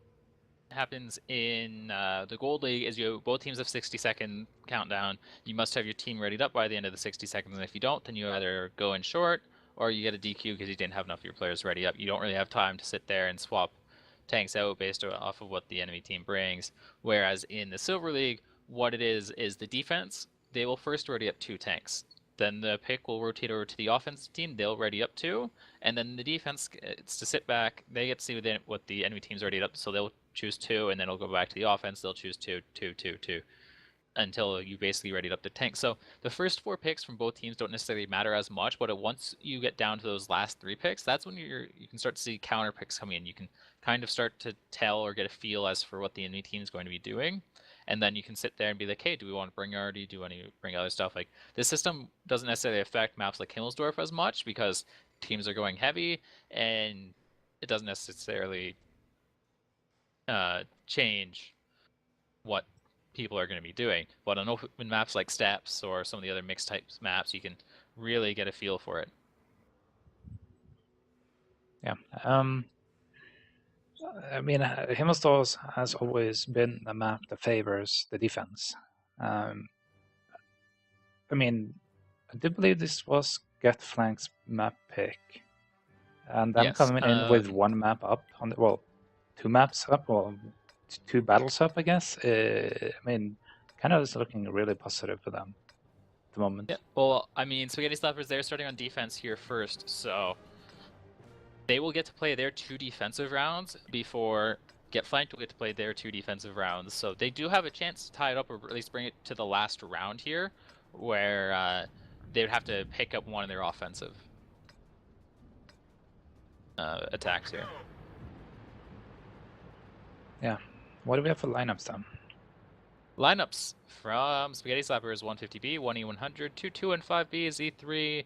happens in the Gold League is both teams have 60-second countdown. You must have your team readied up by the end of the 60 seconds, and if you don't, then you either go in short or you get a DQ because you didn't have enough of your players ready up. You don't really have time to sit there and swap tanks out based off of what the enemy team brings. Whereas in the Silver League, what it is the defense. They will first ready up 2 tanks. Then the pick will rotate over to the offensive team. They'll ready up 2, and then the defense gets to sit back. They get to see what the enemy team's ready up, so they'll choose 2, and then it'll go back to the offense. They'll choose 2, 2, 2, 2, until you basically readied up the tank. So the first 4 picks from both teams don't necessarily matter as much, but once you get down to those last 3 picks, that's when you can start to see counter picks coming in. You can kind of start to tell or get a feel as for what the enemy team is going to be doing. And then you can sit there and be like, hey, do we want to bring Artie? Do we want to bring other stuff? Like, this system doesn't necessarily affect maps like Himmelsdorf as much because teams are going heavy, and it doesn't necessarily change what people are going to be doing. But on open maps like Steps or some of the other mixed types maps, you can really get a feel for it. Yeah. I mean, Himmelsdorf has always been a map that favors the defense. I mean, I do believe this was Get Flank's map pick, and them Yes. coming in with 1 map up on the, well, 2 maps up, well, 2 battles up, I guess. I mean, kind of is looking really positive for them at the moment. Yeah. Well, I mean, Spaghetti Slappers, they're starting on defense here first, so they will get to play their 2 defensive rounds before Get Flanked will get to play their 2 defensive rounds. So they do have a chance to tie it up, or at least bring it to the last round here, where they would have to pick up one of their offensive attacks here. Yeah. What do we have for lineups then? Lineups from Spaghetti Slappers: 150B, 1E100, 22 and 5B, Z3,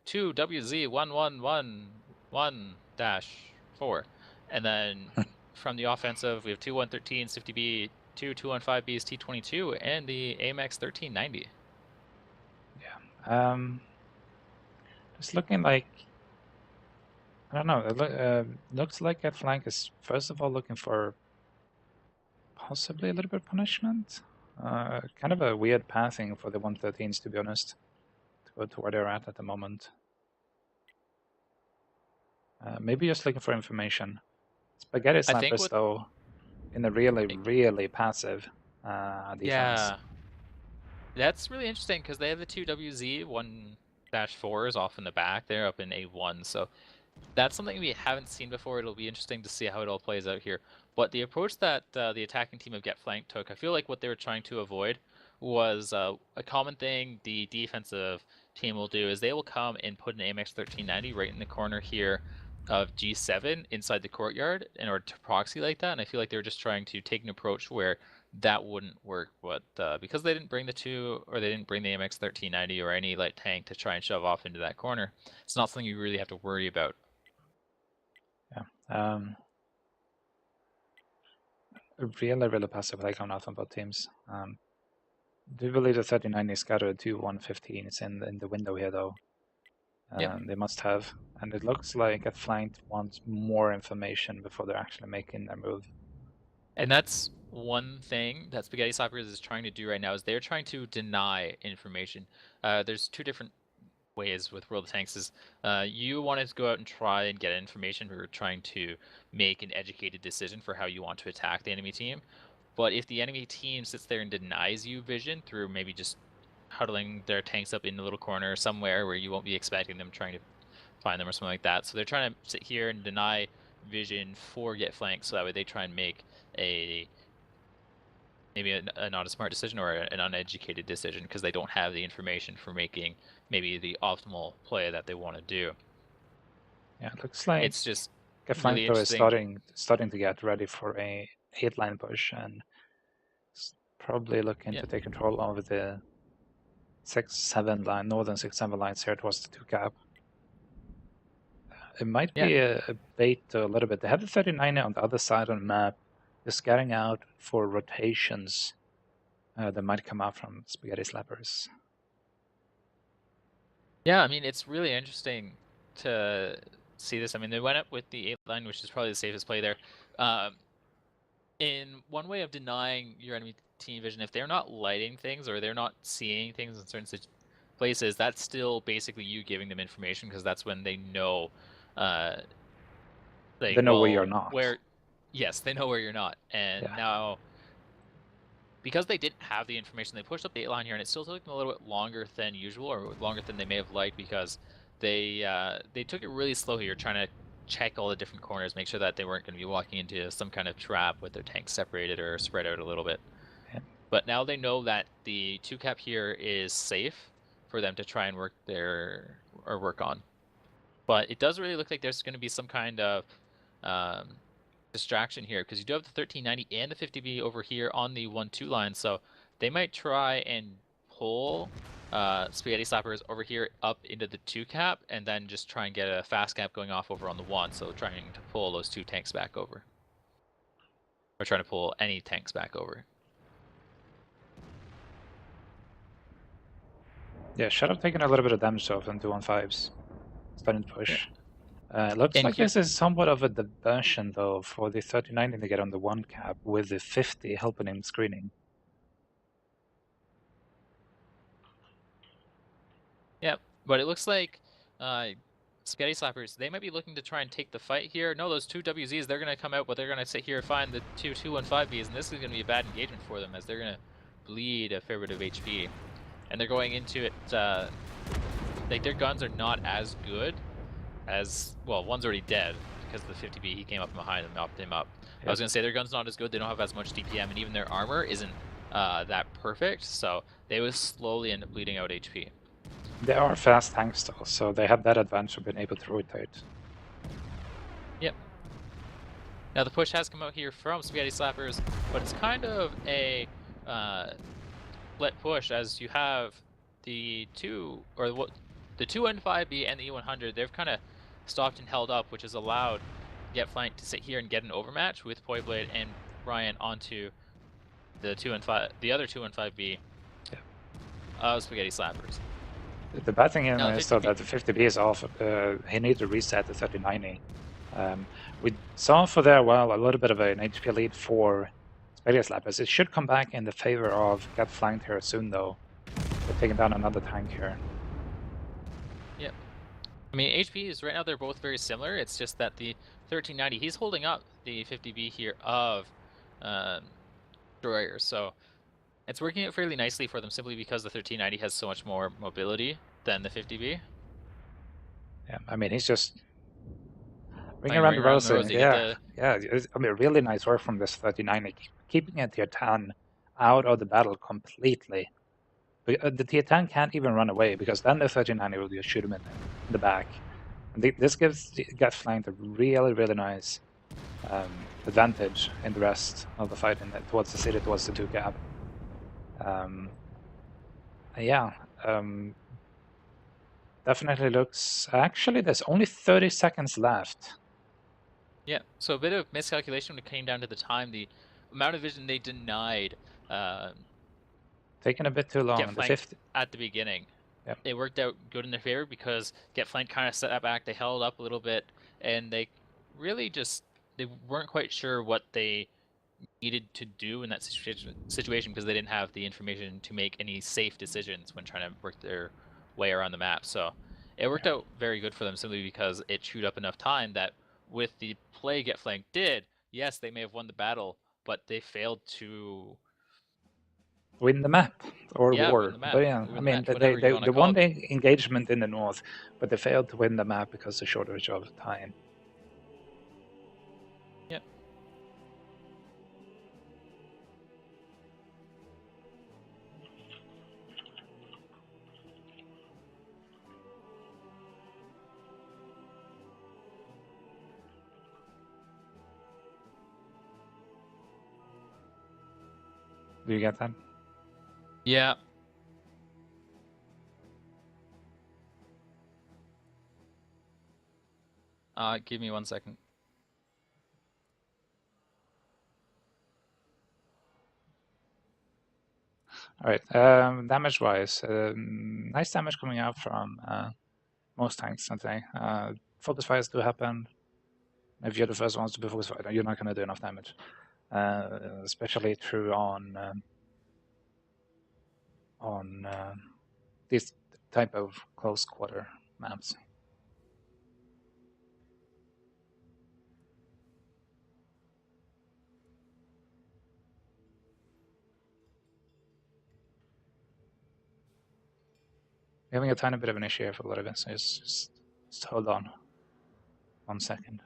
2WZ1111-4. And then from the offensive, we have 2 113s, 50B, 2 215Bs, T22, and the AMX 1390. Yeah. Just looking like, I don't know. It looks like Get Flank is first of all looking for possibly a little bit of punishment. Kind of a weird pathing for the 113s, to be honest, to go to where they're at the moment. Maybe just looking for information. Spaghetti Slappers, though, in a really passive defense. Yeah. That's really interesting because they have the 2 WZ 1-4s off in the back. They're up in A1, so that's something we haven't seen before. It'll be interesting to see how it all plays out here. But the approach that the attacking team of Get Flanked took, I feel like what they were trying to avoid was a common thing the defensive team will do is they will come and put an AMX 1390 right in the corner here of G7 inside the courtyard in order to proxy like that. And I feel like they were just trying to take an approach where that wouldn't work. But because they didn't bring the 2, or they didn't bring the AMX 1390 or any light tank to try and shove off into that corner, it's not something you really have to worry about. Yeah. Really passive play coming out from both teams. Do you believe the 39 is scattered to 115 is in the window here, though? Yep. They must have. And it looks like Get Flanked wants more information before they're actually making their move. And that's one thing that Spaghetti Slappers is trying to do right now is they're trying to deny information. There's 2 different ways with World of Tanks is you wanted to go out and try and get information. We're trying to make an educated decision for how you want to attack the enemy team. But if the enemy team sits there and denies you vision through maybe just huddling their tanks up in a little corner somewhere where you won't be expecting them, trying to find them or something like that. So they're trying to sit here and deny vision for Get Flanked, so that way they try and make maybe a not a smart decision or an uneducated decision because they don't have the information for making maybe the optimal play that they want to do. Yeah, it looks like it's just Get really Flanked is interesting. starting to get ready for a 8-line push and probably looking to take control over the 6-7 line, northern 6-7 lines here towards the 2 cap. It might be a bait a little bit. They have the 39 on the other side on the map. They're scouting out for rotations that might come out from Spaghetti Slappers. Yeah, I mean, it's really interesting to see this. I mean, they went up with the 8 line, which is probably the safest play there. in one way of denying your enemy team vision, if they're not lighting things or they're not seeing things in certain places, that's still basically you giving them information, because that's when they know, They know where you're not. yes, they know where you're not. And Yeah. now, because they didn't have the information, they pushed up the 8 line here, and it still took them a little bit longer than usual, or longer than they may have liked, because they took it really slow here, trying to check all the different corners, make sure that they weren't going to be walking into some kind of trap with their tanks separated or spread out a little bit. Yeah. But now they know that the 2-cap here is safe for them to try and work on. But it does really look like there's going to be some kind of distraction here, because you do have the 1390 and the 50B over here on the 1-2 line, so they might try and pull Spaghetti Slappers over here up into the 2-cap, and then just try and get a fast cap going off over on the 1, so trying to pull those 2 tanks back over. Or trying to pull any tanks back over. Yeah, should have taken a little bit of damage off on 2-on-5s. Starting to push. Looks And like here, this is somewhat of a diversion, though, for the 39 to get on the 1-cap with the 50 helping him screening. yeah, but it looks like Spaghetti Slappers, they might be looking to try and take the fight here. No, those 2 WZs, they're going to come out, but they're going to sit here and find the 2-2-1-5Bs, and this is going to be a bad engagement for them, as they're going to bleed a fair bit of HP. And they're going into it, like, their guns are not as good as, well, one's already dead, because the 50B, he came up behind and knocked him up. Yep. I was going to say, their gun's not as good, they don't have as much DPM, and even their armor isn't that perfect, so they would slowly end up bleeding out HP. They are fast tanks, though, so they have that advantage of being able to rotate. Yep. Now the push has come out here from Spaghetti Slappers, but it's kind of a split push, as you have the 2-N5B and the E100. They've kind of stopped and held up, which has allowed Get Flank to sit here and get an overmatch with Poiblade and Ryan onto the other 2-N5B of Spaghetti Slappers. The bad thing is though that the 50B is off. He needs to reset the 3090. We saw for there a little bit of an HP lead for Spaghetti Slappers. It should come back in the favor of Get Flanked here soon, though. They're taking down another tank here. Yep. I mean, HPs right now, they're both very similar. It's just that the 1390, he's holding up the 50B here of Destroyers. So it's working out fairly nicely for them, simply because the 1390 has so much more mobility than the 50B. Yeah, I mean, he's just ring around the rosy. Yeah, I mean, really nice work from this 1390, keeping a tier 10 out of the battle completely. The tier 10 can't even run away, because then the 1390 will just shoot him in the back. And this gives Get Flanked a really, really nice advantage in the rest of the fight, towards the city, towards the 2-cap. Definitely looks... Actually, there's only 30 seconds left. Yeah, so a bit of miscalculation when it came down to the time. The amount of vision they denied... taking a bit too long. Get Flanked at the beginning. Yep. It worked out good in their favor, because Get Flanked kind of set that back. They held up a little bit, and they really just... They weren't quite sure what they needed to do in that situation, because they didn't have the information to make any safe decisions when trying to work their way around the map. So it worked out very good for them, simply because it chewed up enough time that with the play Get Flanked did, yes, they may have won the battle, but they failed to win the map or war. Win the map. But yeah, I mean, they won the engagement in the north, but they failed to win the map because of the shortage of time. Yep. Do you get that? Yeah. Give me 1 second. All right. Damage-wise, nice damage coming out from most tanks, I'd say. Focus fires do happen. If you're the first ones to be focus fighter, you're not going to do enough damage. Especially true on this type of close quarter maps. We're having a tiny bit of an issue here for a little bit, so just hold on 1 second.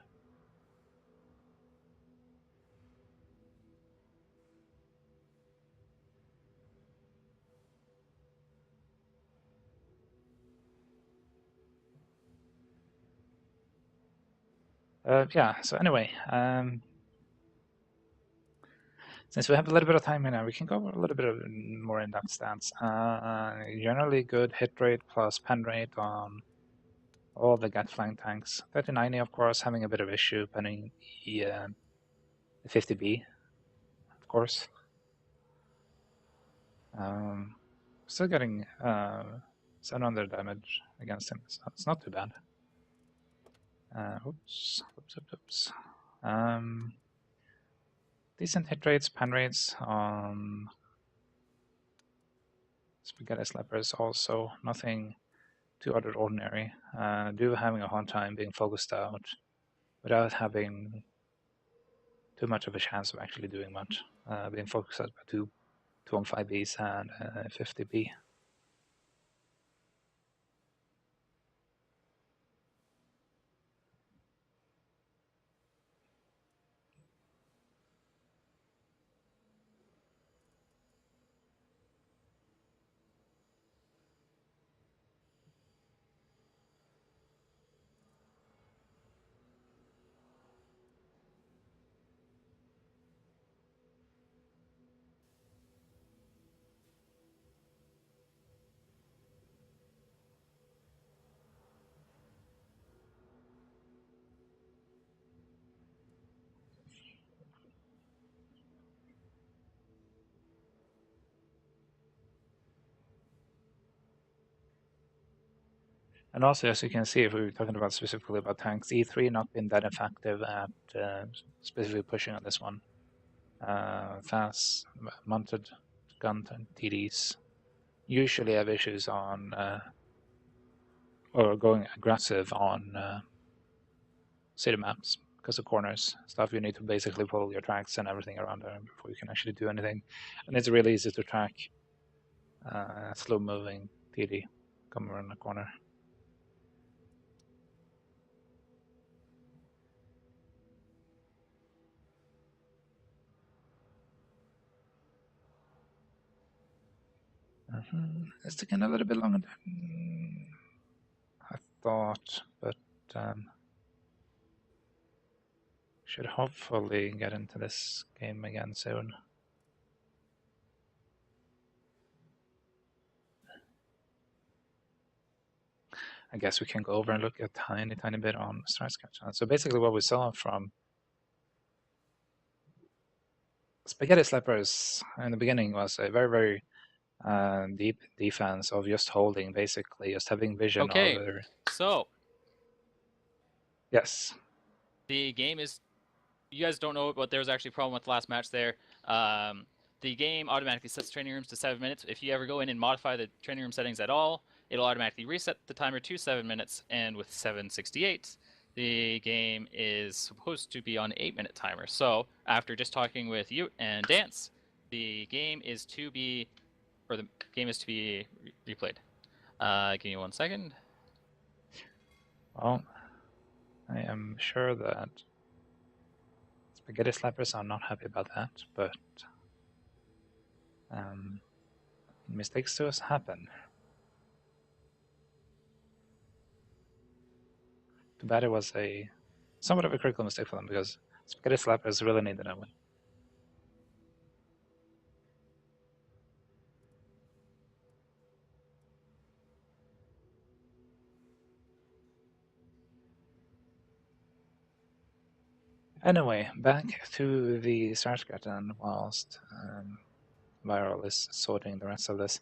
Yeah, so anyway, since we have a little bit of time here now, we can go over a little bit of more in-depth stats. Generally good hit rate plus pen rate on all the get flank tanks. 3090, of course, having a bit of issue penning the 50B, of course. Still getting 700 damage against him, so it's not too bad. Oops. Decent hit rates, pen rates on Spaghetti Slappers also. Nothing too out of the ordinary. Do having a hard time being focused out without having too much of a chance of actually doing much. Being focused out by 215Bs and 50B. And also, as you can see, if we were talking about specifically about tanks, E3 not been that effective at specifically pushing on this one. Fast mounted gun TDs usually have issues on or going aggressive on city maps because of corners stuff. You need to basically pull your tracks and everything around there before you can actually do anything, and it's really easy to track slow moving TD come around the corner. It's taking a little bit longer than I thought, but should hopefully get into this game again soon. I guess we can go over and look a tiny bit on Star Sketch. So basically what we saw from Spaghetti Slappers in the beginning was a very deep defense of just holding, basically, just having vision Okay, over. so Yes. the game is. You guys don't know, but there was actually a problem with the last match there. The game automatically sets training rooms to 7 minutes. If you ever go in and modify the training room settings at all, it'll automatically reset the timer to 7 minutes. And with 768, the game is supposed to be on 8-minute timer. So after just talking with you and Dance, the game is to be replayed. Give me 1 second. Well, I am sure that Spaghetti Slappers are not happy about that, but mistakes to us happen. Too bad it was a somewhat of a critical mistake for them because Spaghetti Slappers really needed that win. Anyway, back to the Sarsgaten whilst Viral is sorting the rest of this.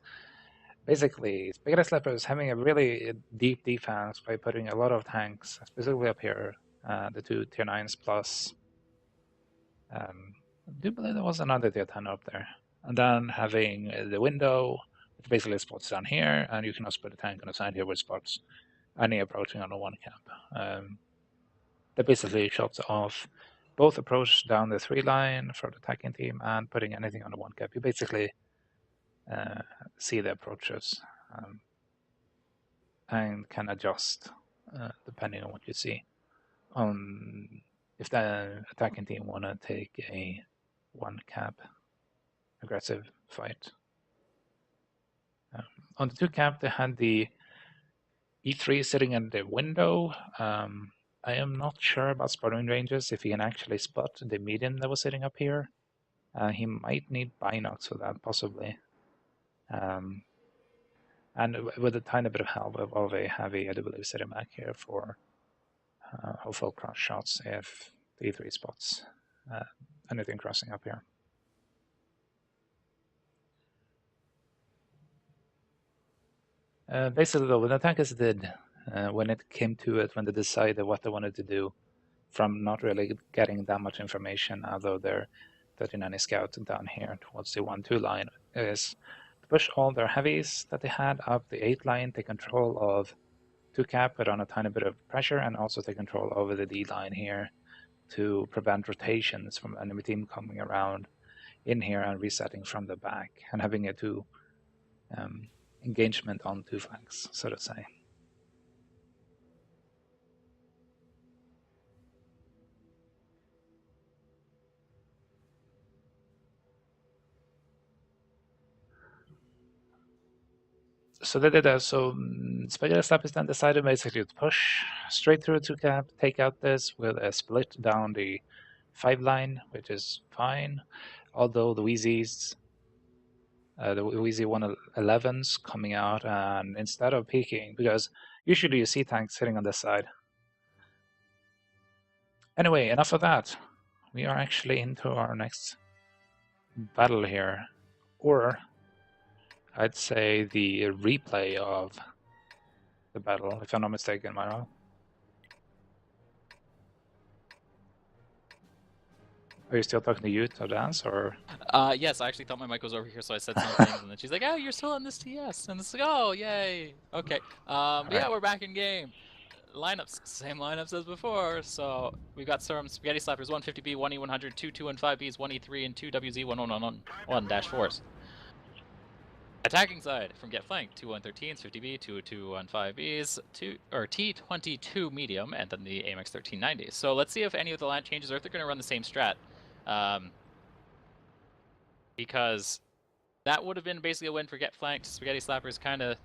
Basically, Spaghetti Slapper is having a really deep defense by putting a lot of tanks, specifically up here, the two tier 9s plus. I do believe there was another tier 10 up there. And then having the window, which basically spots down here, and you can also put a tank on the side here which spots any approaching on the one cap. That basically shuts off both approach down the 3 line for the attacking team and putting anything on the one cap. You basically see the approaches and can adjust depending on what you see. If the attacking team want to take a one cap aggressive fight. On the two cap, they had the E3 sitting in the window. I am not sure about spotting ranges if he can actually spot the medium that was sitting up here. He might need binocs for that, possibly. And with a tiny bit of help of a heavy, I do believe, sitting back here for hopeful cross shots if the E3 spots anything crossing up here. Basically, though, what the attackers did when it came to it, when they decided what they wanted to do, from not really getting that much information out of their 39 scout down here towards the 1-2 line, is to push all their heavies that they had up the 8 line, take control of 2 cap, put on a tiny bit of pressure, and also take control over the D line here to prevent rotations from enemy team coming around in here and resetting from the back, and having a two engagement on two flanks, so to say. So they did that. So Spaghetti Slappies then decided basically to push straight through to cap, take out this with a split down the 5 line, which is fine. Although the Wheezies, the Wheezy 111s coming out, and instead of peeking, because usually you see tanks sitting on this side. Anyway, enough of that. We are actually into our next battle here, or I'd say the replay of the battle, if I'm not mistaken, Manuel. Are you still talking to you to dance, or? Yes, I actually thought my mic was over here, so I said some things, and then she's like, "Oh, you're still on this TS," and it's like, "Oh, yay, okay." But yeah, we're back in game. Lineups, same lineups as before. So we've got some Spaghetti Slappers, 150B, 1E100, 2 215Bs, 1E3, and 2 WZ1111-4s. Attacking side from Get Flanked, 2 113s, 50B, 2 215Bs, T22 medium, and then the AMX 1390. So let's see if any of the line changes or if they're going to run the same strat. Because that would have been basically a win for Get Flanked. Spaghetti Slappers kind of,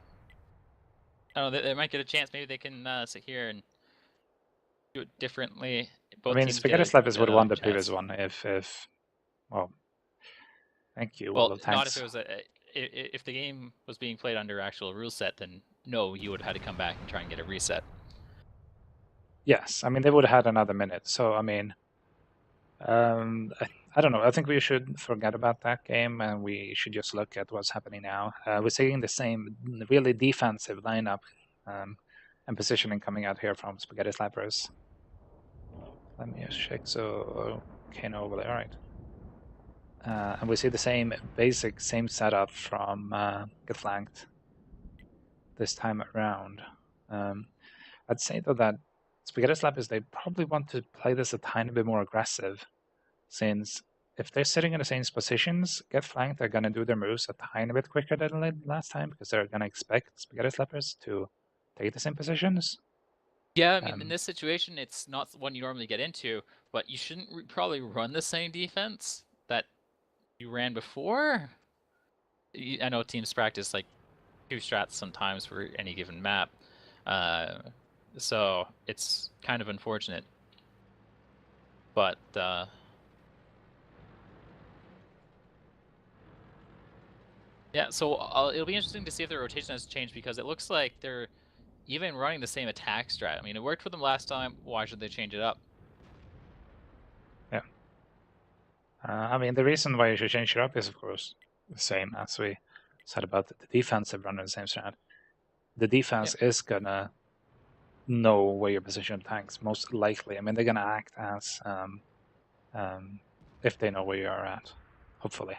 I don't know, they might get a chance. Maybe they can sit here and do it differently. Both teams Spaghetti Slappers would have won the previous one if well, thank you. Well, not if it was if the game was being played under actual rule set, then no, you would have had to come back and try and get a reset. Yes, I mean they would have had another minute. So I mean, I don't know. I think we should forget about that game and we should just look at what's happening now. We're seeing the same really defensive lineup and positioning coming out here from Spaghetti Slappers. Let me just check. So, okay, no overlay. All right. And we see the same basic, same setup from Get Flanked this time around. I'd say though that Spaghetti Slappers, they probably want to play this a tiny bit more aggressive, since if they're sitting in the same positions, Get Flanked, they're going to do their moves a tiny bit quicker than last time, because they're going to expect Spaghetti Slappers to take the same positions. Yeah, I mean, in this situation, it's not one you normally get into, but you shouldn't probably run the same defense that you ran before. I know teams practice like 2 strats sometimes for any given map, so it's kind of unfortunate. But yeah, so it'll be interesting to see if their rotation has changed, because it looks like they're even running the same attack strat. I mean, it worked for them last time. Why should they change it up? Yeah. I mean, the reason why you should change it up is, of course, the same as we said about the defensive running the same strat. The defense is gonna know where your position tanks most likely. I mean, they're gonna act as if they know where you are at, hopefully.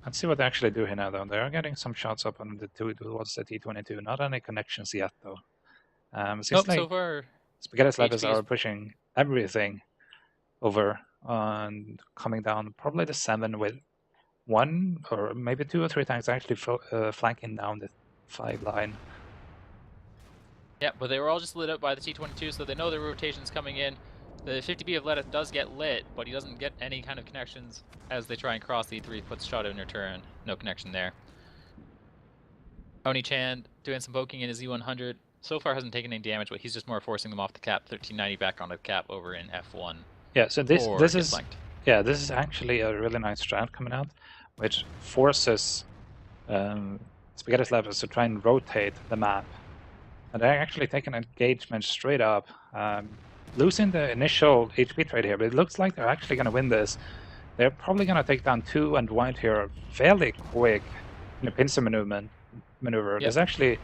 Let's see what they actually do here now, though. They are getting some shots up on the towards the T-22. Not any connections yet, though. It seems Nope, like so far Spaghetti Slappers HP is are pushing everything over and coming down probably the 7 with 1 or maybe 2 or 3 tanks actually flanking down the 5 line. yeah, but they were all just lit up by the T-22, so they know the rotation's coming in. The 50B of Letta does get lit, but he doesn't get any kind of connections as they try and cross the E3, puts shot in return. No connection there. Oni-chan doing some poking in his E100. So far hasn't taken any damage, but he's just more forcing them off the cap. 1390 back onto the cap over in F1. Yeah, so this Or this get is flanked. this is actually a really nice strat coming out, which forces Spaghetti Slappers to try and rotate the map. And they're actually taking engagement straight up, losing the initial HP trade here, but it looks like they're actually going to win this. They're probably going to take down 2 and white here fairly quick in a pincer maneuver. Yep. There's actually,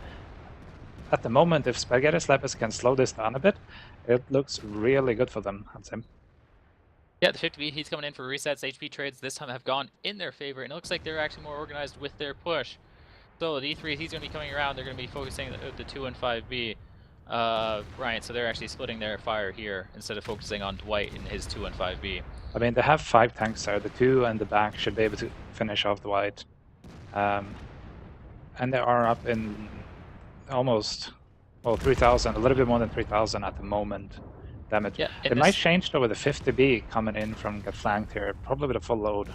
at the moment, if Spaghetti Slappers can slow this down a bit, it looks really good for them, I'd say. Yeah, the 50B, he's coming in for resets. HP trades this time have gone in their favor, and it looks like they're actually more organized with their push. So the E3, he's going to be coming around. They're going to be focusing the 2 and 5B. Right, so they're actually splitting their fire here instead of focusing on Dwight in his 2 and 5B. I mean, they have 5 tanks there. The 2 and the back should be able to finish off Dwight. And they are up in almost, well, 3,000, a little bit more than 3,000 at the moment. Damage. Yeah, it might change though with the 50B coming in from get flanked here, probably with a full load.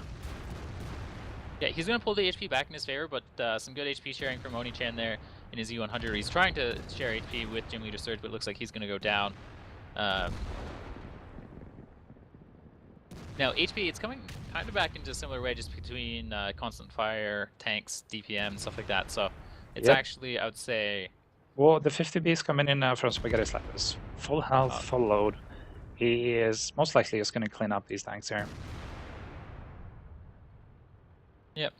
Yeah, he's going to pull the HP back in his favor, but some good HP sharing from Oni-chan there in his E100. He's trying to share HP with Gym Leader Surge, but it looks like he's going to go down. Now, HP, it's coming kind of back into a similar way, just between constant fire, tanks, DPM, stuff like that. So it's actually, I would say... Well, the 50B is coming in now from Spaghetti Slappers. Full health, full load. He is most likely just going to clean up these tanks here. Yep.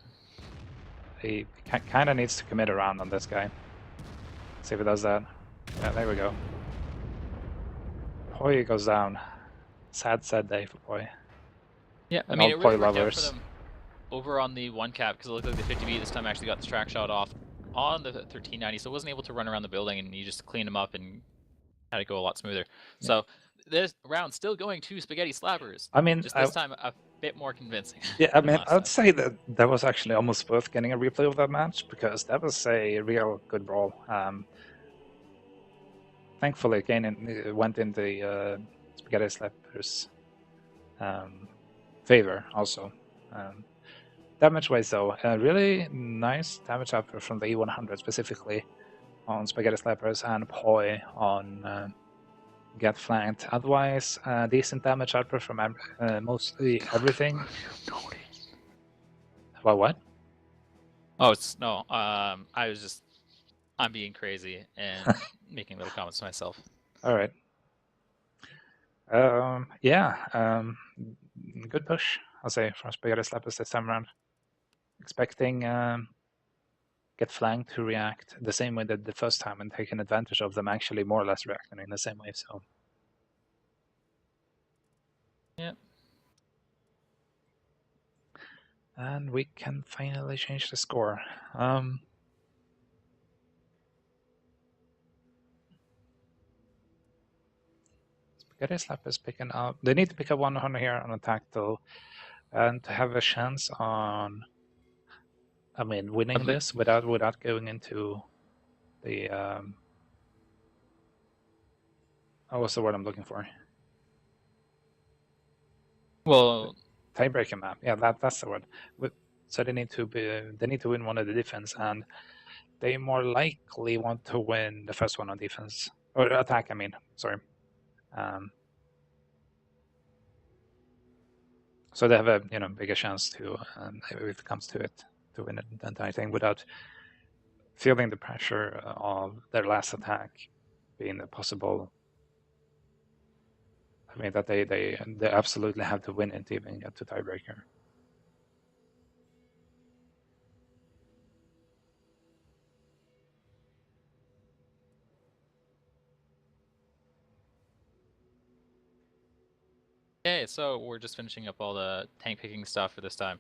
He kind of needs to commit around on this guy. See if he does that. Yeah, there we go. Poi goes down. Sad day for Poi. Yeah, I mean, it really worked out for them over on the 1 cap, because it looked like the 50B this time actually got the track shot off on the 1390, so it wasn't able to run around the building, and you just cleaned him up and had it go a lot smoother. Yeah. So this round still going to Spaghetti Slappers. I mean, just this time a bit more convincing. Yeah, I mean, I'd say that was actually almost worth getting a replay of that match, because that was a real good brawl. Thankfully, again, it went in the Spaghetti Slappers' favor also. Damage-wise, though, a really nice damage output from the E100 specifically on Spaghetti Slappers and Poi on get flanked. Otherwise, decent damage output from mostly everything. Well, what? Oh, it's no. I'm being crazy and making little comments to myself. All right. Good push, I'll say, from Spaghetti Slappers this time around. Expecting get flanked to react the same way that the first time, and taking advantage of them actually more or less reacting in the same way. So. Yep. And we can finally change the score. Spaghetti Slappers picking up. They need to pick up 100 here on attack though, and to have a chance on, I mean, winning this without going into the what's the word I'm looking for? Well, tiebreaker map. Yeah, that's the word. So they need to win one of the defense, and they more likely want to win the first one on defense or attack. I mean, sorry. So they have a bigger chance to, if it comes to it, to win the entire thing without feeling the pressure of their last attack being a possible. I mean that they absolutely have to win it to even get to tiebreaker. Okay, so we're just finishing up all the tank picking stuff for this time,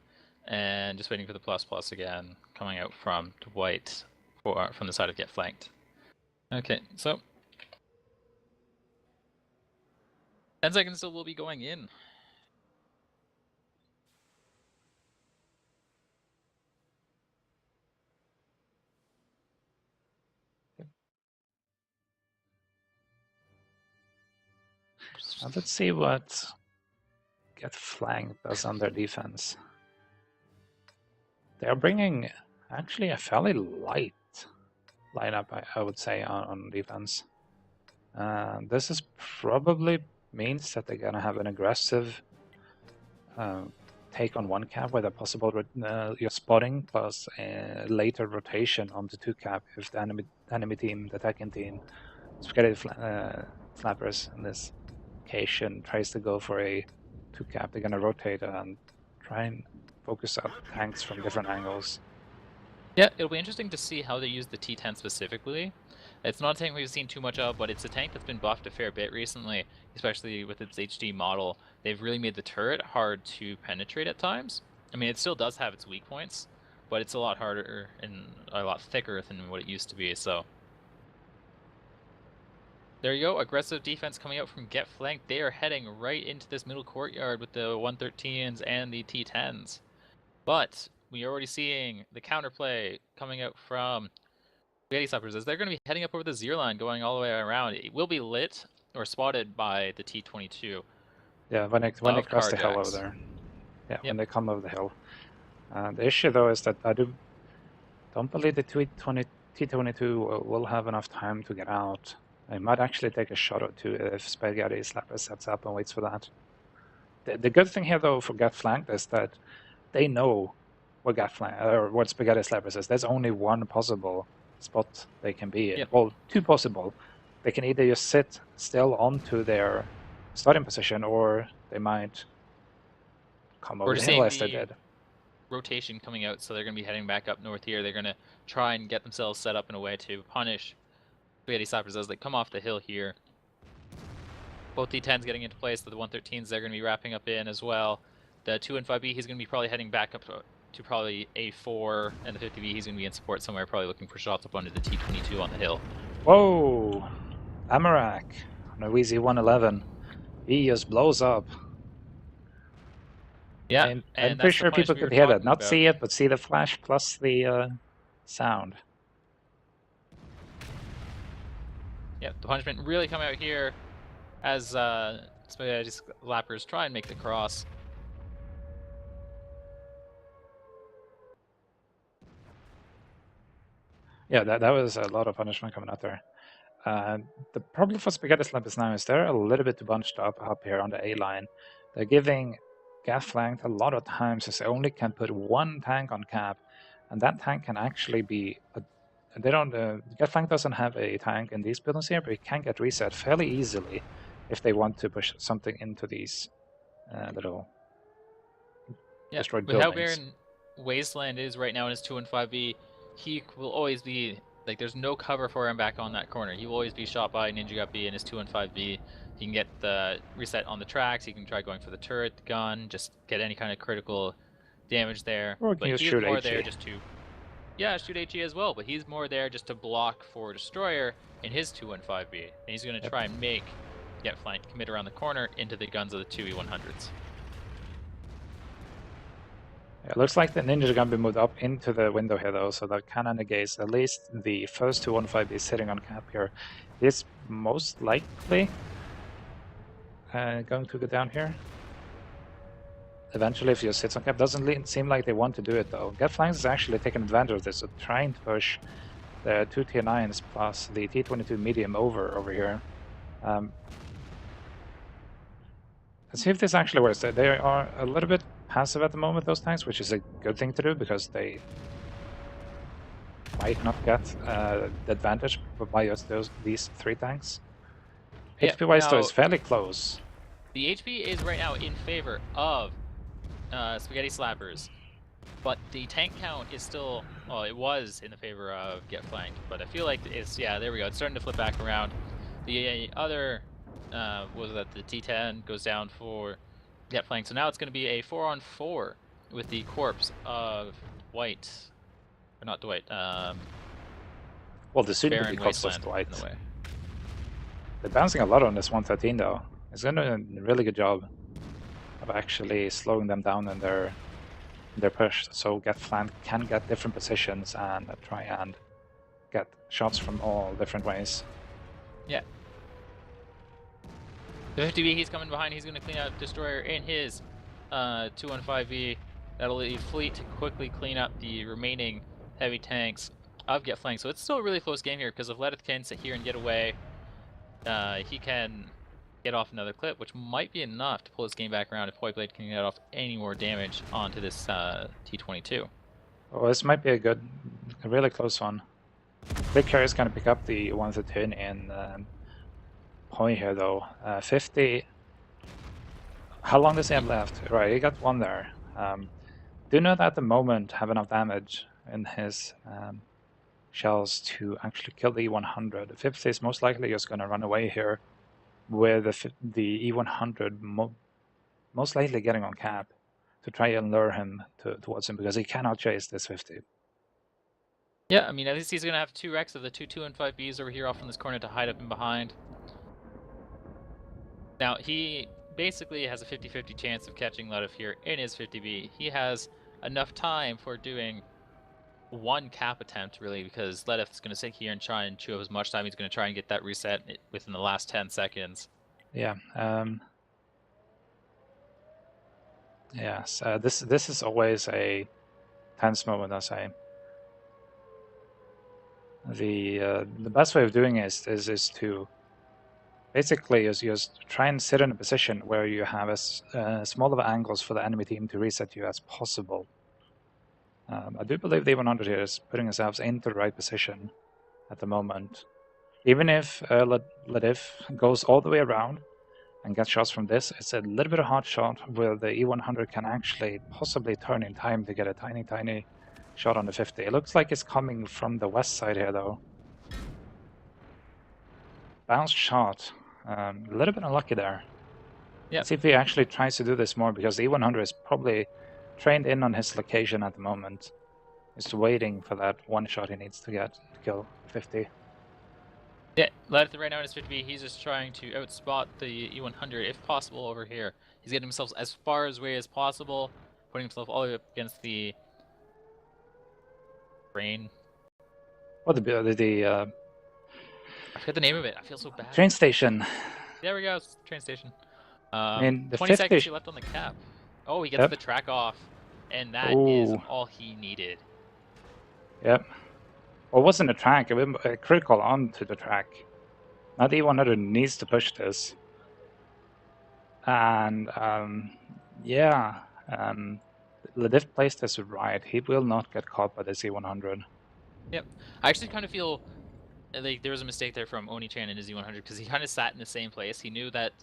and just waiting for the plus again coming out from Dwight from the side of Get Flanked. Okay, so 10 seconds still will be going in. Let's see what Get Flanked does on their defense. They are bringing actually a fairly light lineup, I would say, on defense. This is probably means that they're gonna have an aggressive take on one cap with a possible your spotting plus a later rotation on the two cap if the enemy team, the attacking team, Spaghetti Flappers in this occasion tries to go for a two cap. They're gonna rotate and try and focus out tanks from different angles. Yeah, it'll be interesting to see how they use the T10 specifically. It's not a tank we've seen too much of, but it's a tank that's been buffed a fair bit recently, especially with its HD model. They've really made the turret hard to penetrate at times. I mean, it still does have its weak points, but it's a lot harder and a lot thicker than what it used to be, so. There you go, aggressive defense coming out from Get Flanked. They are heading right into this middle courtyard with the 113s and the T10s. But we're already seeing the counterplay coming out from Spaghetti Slappers as they're going to be heading up over the Zero line, going all the way around. It will be lit or spotted by the T22. Yeah, when they cross the hill over there. Yeah, when they come over the hill. The issue though is that I don't believe the T22 will have enough time to get out. They might actually take a shot or two if Spaghetti Slapper sets up and waits for that. The good thing here though for Get Flanked is that they know what what Spaghetti Slappers is. There's only one possible spot they can be in. Yep. Well, two possible. They can either just sit still onto their starting position, or they might come over the hill as they did. Rotation coming out, so they're going to be heading back up north here. They're going to try and get themselves set up in a way to punish Spaghetti Slappers as they come off the hill here. Both D10s getting into place, so the 113s they're going to be wrapping up in as well. The 2 and 5B, he's going to be probably heading back up to probably A4, and the 50B, he's going to be in support somewhere, probably looking for shots up under the T22 on the hill. Whoa! Amarak on a Wheezy 111. He just blows up. Yeah, I'm pretty sure people could hear that. Not see it, but see the flash plus the sound. Yeah, the punishment really come out here as Spaghetti Slappers try and make the cross. Yeah, that was a lot of punishment coming out there. The problem for Spaghetti Slappers now is they're a little bit bunched up here on the A line. They're giving Get Flanked a lot of times as they only can put one tank on cap, and that tank can actually be they don't Get Flanked doesn't have a tank in these buildings here, but it can get reset fairly easily if they want to push something into these little destroyed buildings. With how barren Wasteland is right now in his 2 and 5B, he will always be like, there's no cover for him back on that corner. He will always be shot by Ninja Guppy in his 2 and 5B. He can get the reset on the tracks. He can try going for the turret, the gun, just get any kind of critical damage there. Or but he's more there just to, shoot HE as well. But he's more there just to block for Destroyer in his 2 and 5B. And he's going to try and make Get Flanked commit around the corner into the guns of the 2E100s. It looks like the Ninja Gun be moved up into the window here though, so that kind of negates at least the first 215B sitting on cap here. Is most likely going to go down here. Eventually, if you sit on cap, doesn't seem like they want to do it though. Get Flanked is actually taking advantage of this, so trying to push the two tier 9s plus the T22 medium over here. Let's see if this actually works. They are a little bit passive at the moment, those tanks, which is a good thing to do because they might not get the advantage by these three tanks. HP wise though is fairly close. The HP is right now in favor of Spaghetti Slappers, but the tank count is still, well, it was in the favor of Get Flanked, but I feel like it's, there we go, it's starting to flip back around. The other was that the T10 goes down for get flanked. So now it's going to be a 4-on-4 with the corpse of Dwight. Or not Dwight. Well, the soon-to-be Barren corpse of Wasteland Dwight. in the way. They're bouncing a lot on this 113 though. It's doing a really good job of actually slowing them down in their push. So Get Flanked can get different positions and try and get shots from all different ways. Yeah. The 50B, he's coming behind. He's going to clean out Destroyer in his 215V. That'll leave Fleet to quickly clean up the remaining heavy tanks of Get Flanked. So it's still a really close game here because if Ledith can sit here and get away, he can get off another clip, which might be enough to pull this game back around if Hoyblade can get off any more damage onto this T-22. Oh, this might be a really close one. Fleet Carrier is going to pick up the 113 in point here though. 50. How long does he have left? Right, he got one there. Do not at the moment have enough damage in his shells to actually kill the E100. 50 is most likely just going to run away here with the E100 most likely getting on cap to try and lure him towards him because he cannot chase this 50. Yeah, I mean, at least he's going to have 2 wrecks of the 2-2-5Bs over here off in this corner to hide up in behind. Now, he basically has a 50-50 chance of catching Ludif here in his 50B. He has enough time for doing one cap attempt, really, because Ledith is going to sit here and try and chew up as much time. He's going to try and get that reset within the last 10 seconds. Yeah. Yes. This is always a tense moment, I say. The best way of doing it is to basically just try and sit in a position where you have as small of angles for the enemy team to reset you as possible. I do believe the 100 here is putting themselves into the right position at the moment. Even if Ledif goes all the way around and gets shots from this, it's a little bit of a hard shot where the E100 can actually possibly turn in time to get a tiny shot on the 50. It looks like it's coming from the west side here though. Bounced shot. A little bit unlucky there. Yeah. Let's see if he actually tries to do this more because the E100 is probably trained in on his location at the moment. He's waiting for that one shot he needs to get to kill 50. Yeah, Ledith right now in his 50B, he's just trying to outspot the E100 if possible over here. He's getting himself as far away as possible, putting himself all the way up against the train. What I forget the name of it. I feel so bad. train station. There we go, it's the train station. I mean, the 20 50 seconds he left on the cap. Oh, he gets the track off, and that is Ooh. all he needed. Yep. Well, it wasn't a track, it was a critical onto the track. Now the E100 needs to push this. And yeah, Ledif placed this right. He will not get caught by the C100. Yep. I actually kind of feel like there was a mistake there from Oni-chan in his Z100 because he kind of sat in the same place. He knew that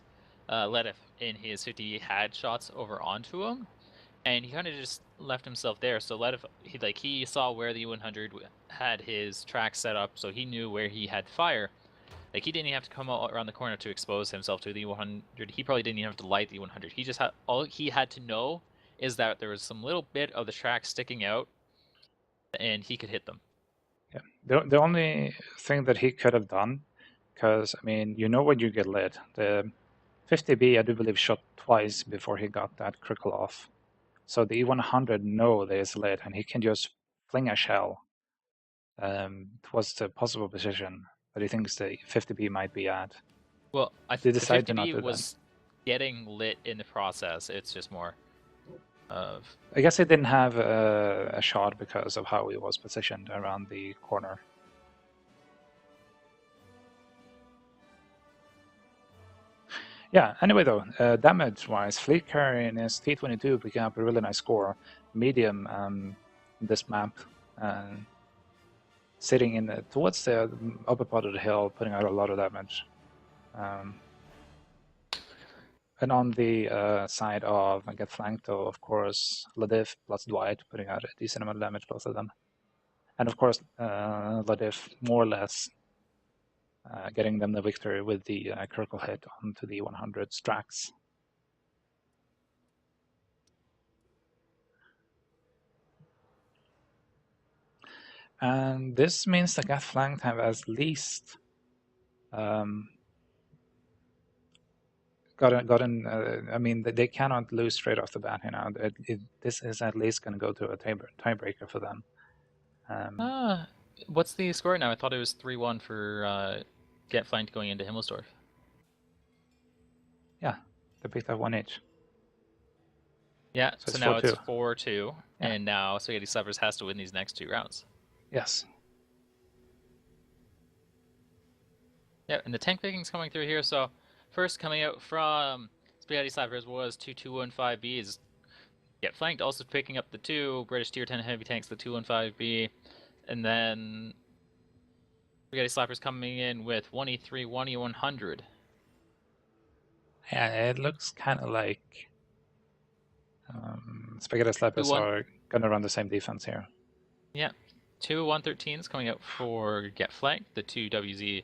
Ledif in his 50 had shots over onto him, and he kind of just left himself there. So Ledif, he saw where the U100 had his track set up, so he knew where he had fire. Like, he didn't even have to come out around the corner to expose himself to the 100. He probably didn't even have to light the 100. He just had, all he had to know is that there was some little bit of the track sticking out, and he could hit them. Yeah. The only thing that he could have done, because I mean, you know when you get lit. The 50B, I do believe, shot twice before he got that critical off. So the E100 know that it's lit, and he can just fling a shell towards the possible position that he thinks the 50B might be at. Well, They the decide to not 50B do was getting lit in the process. It's just more of... I guess he didn't have a shot because of how he was positioned around the corner. Yeah, anyway though, damage-wise, Fleet Carrier in his T-22 picking up a really nice score. Medium this map. Sitting in towards the upper part of the hill, putting out a lot of damage. And on the side of Get Flanked, though, of course, Ledif plus Dwight putting out a decent amount of damage, both of them. And of course, Ledif more or less getting them the victory with the critical hit onto the 100 Strax. And this means the Gat flanked have at least gotten. I mean, they cannot lose straight off the bat. This is at least going to go to a tiebreaker for them. What's the score now? I thought it was 3-1 for Get Flanked going into Himmelsdorf. Yeah, they picked up one each. Yeah, so now 4-2. It's 4-2, yeah. And now Spaghetti Slappers has to win these next 2 rounds. Yes. Yeah, and the tank picking's coming through here. So first coming out from Spaghetti Slappers was 2-2-1-5Bs. Get Flanked also picking up the 2 British Tier 10 heavy tanks, the 215B, and then Spaghetti Slappers coming in with 1E3, 1E100. Yeah, it looks kind of like Spaghetti Slappers are going to run the same defense here. Yeah, 2 113s coming out for Get Flanked, the 2 WZ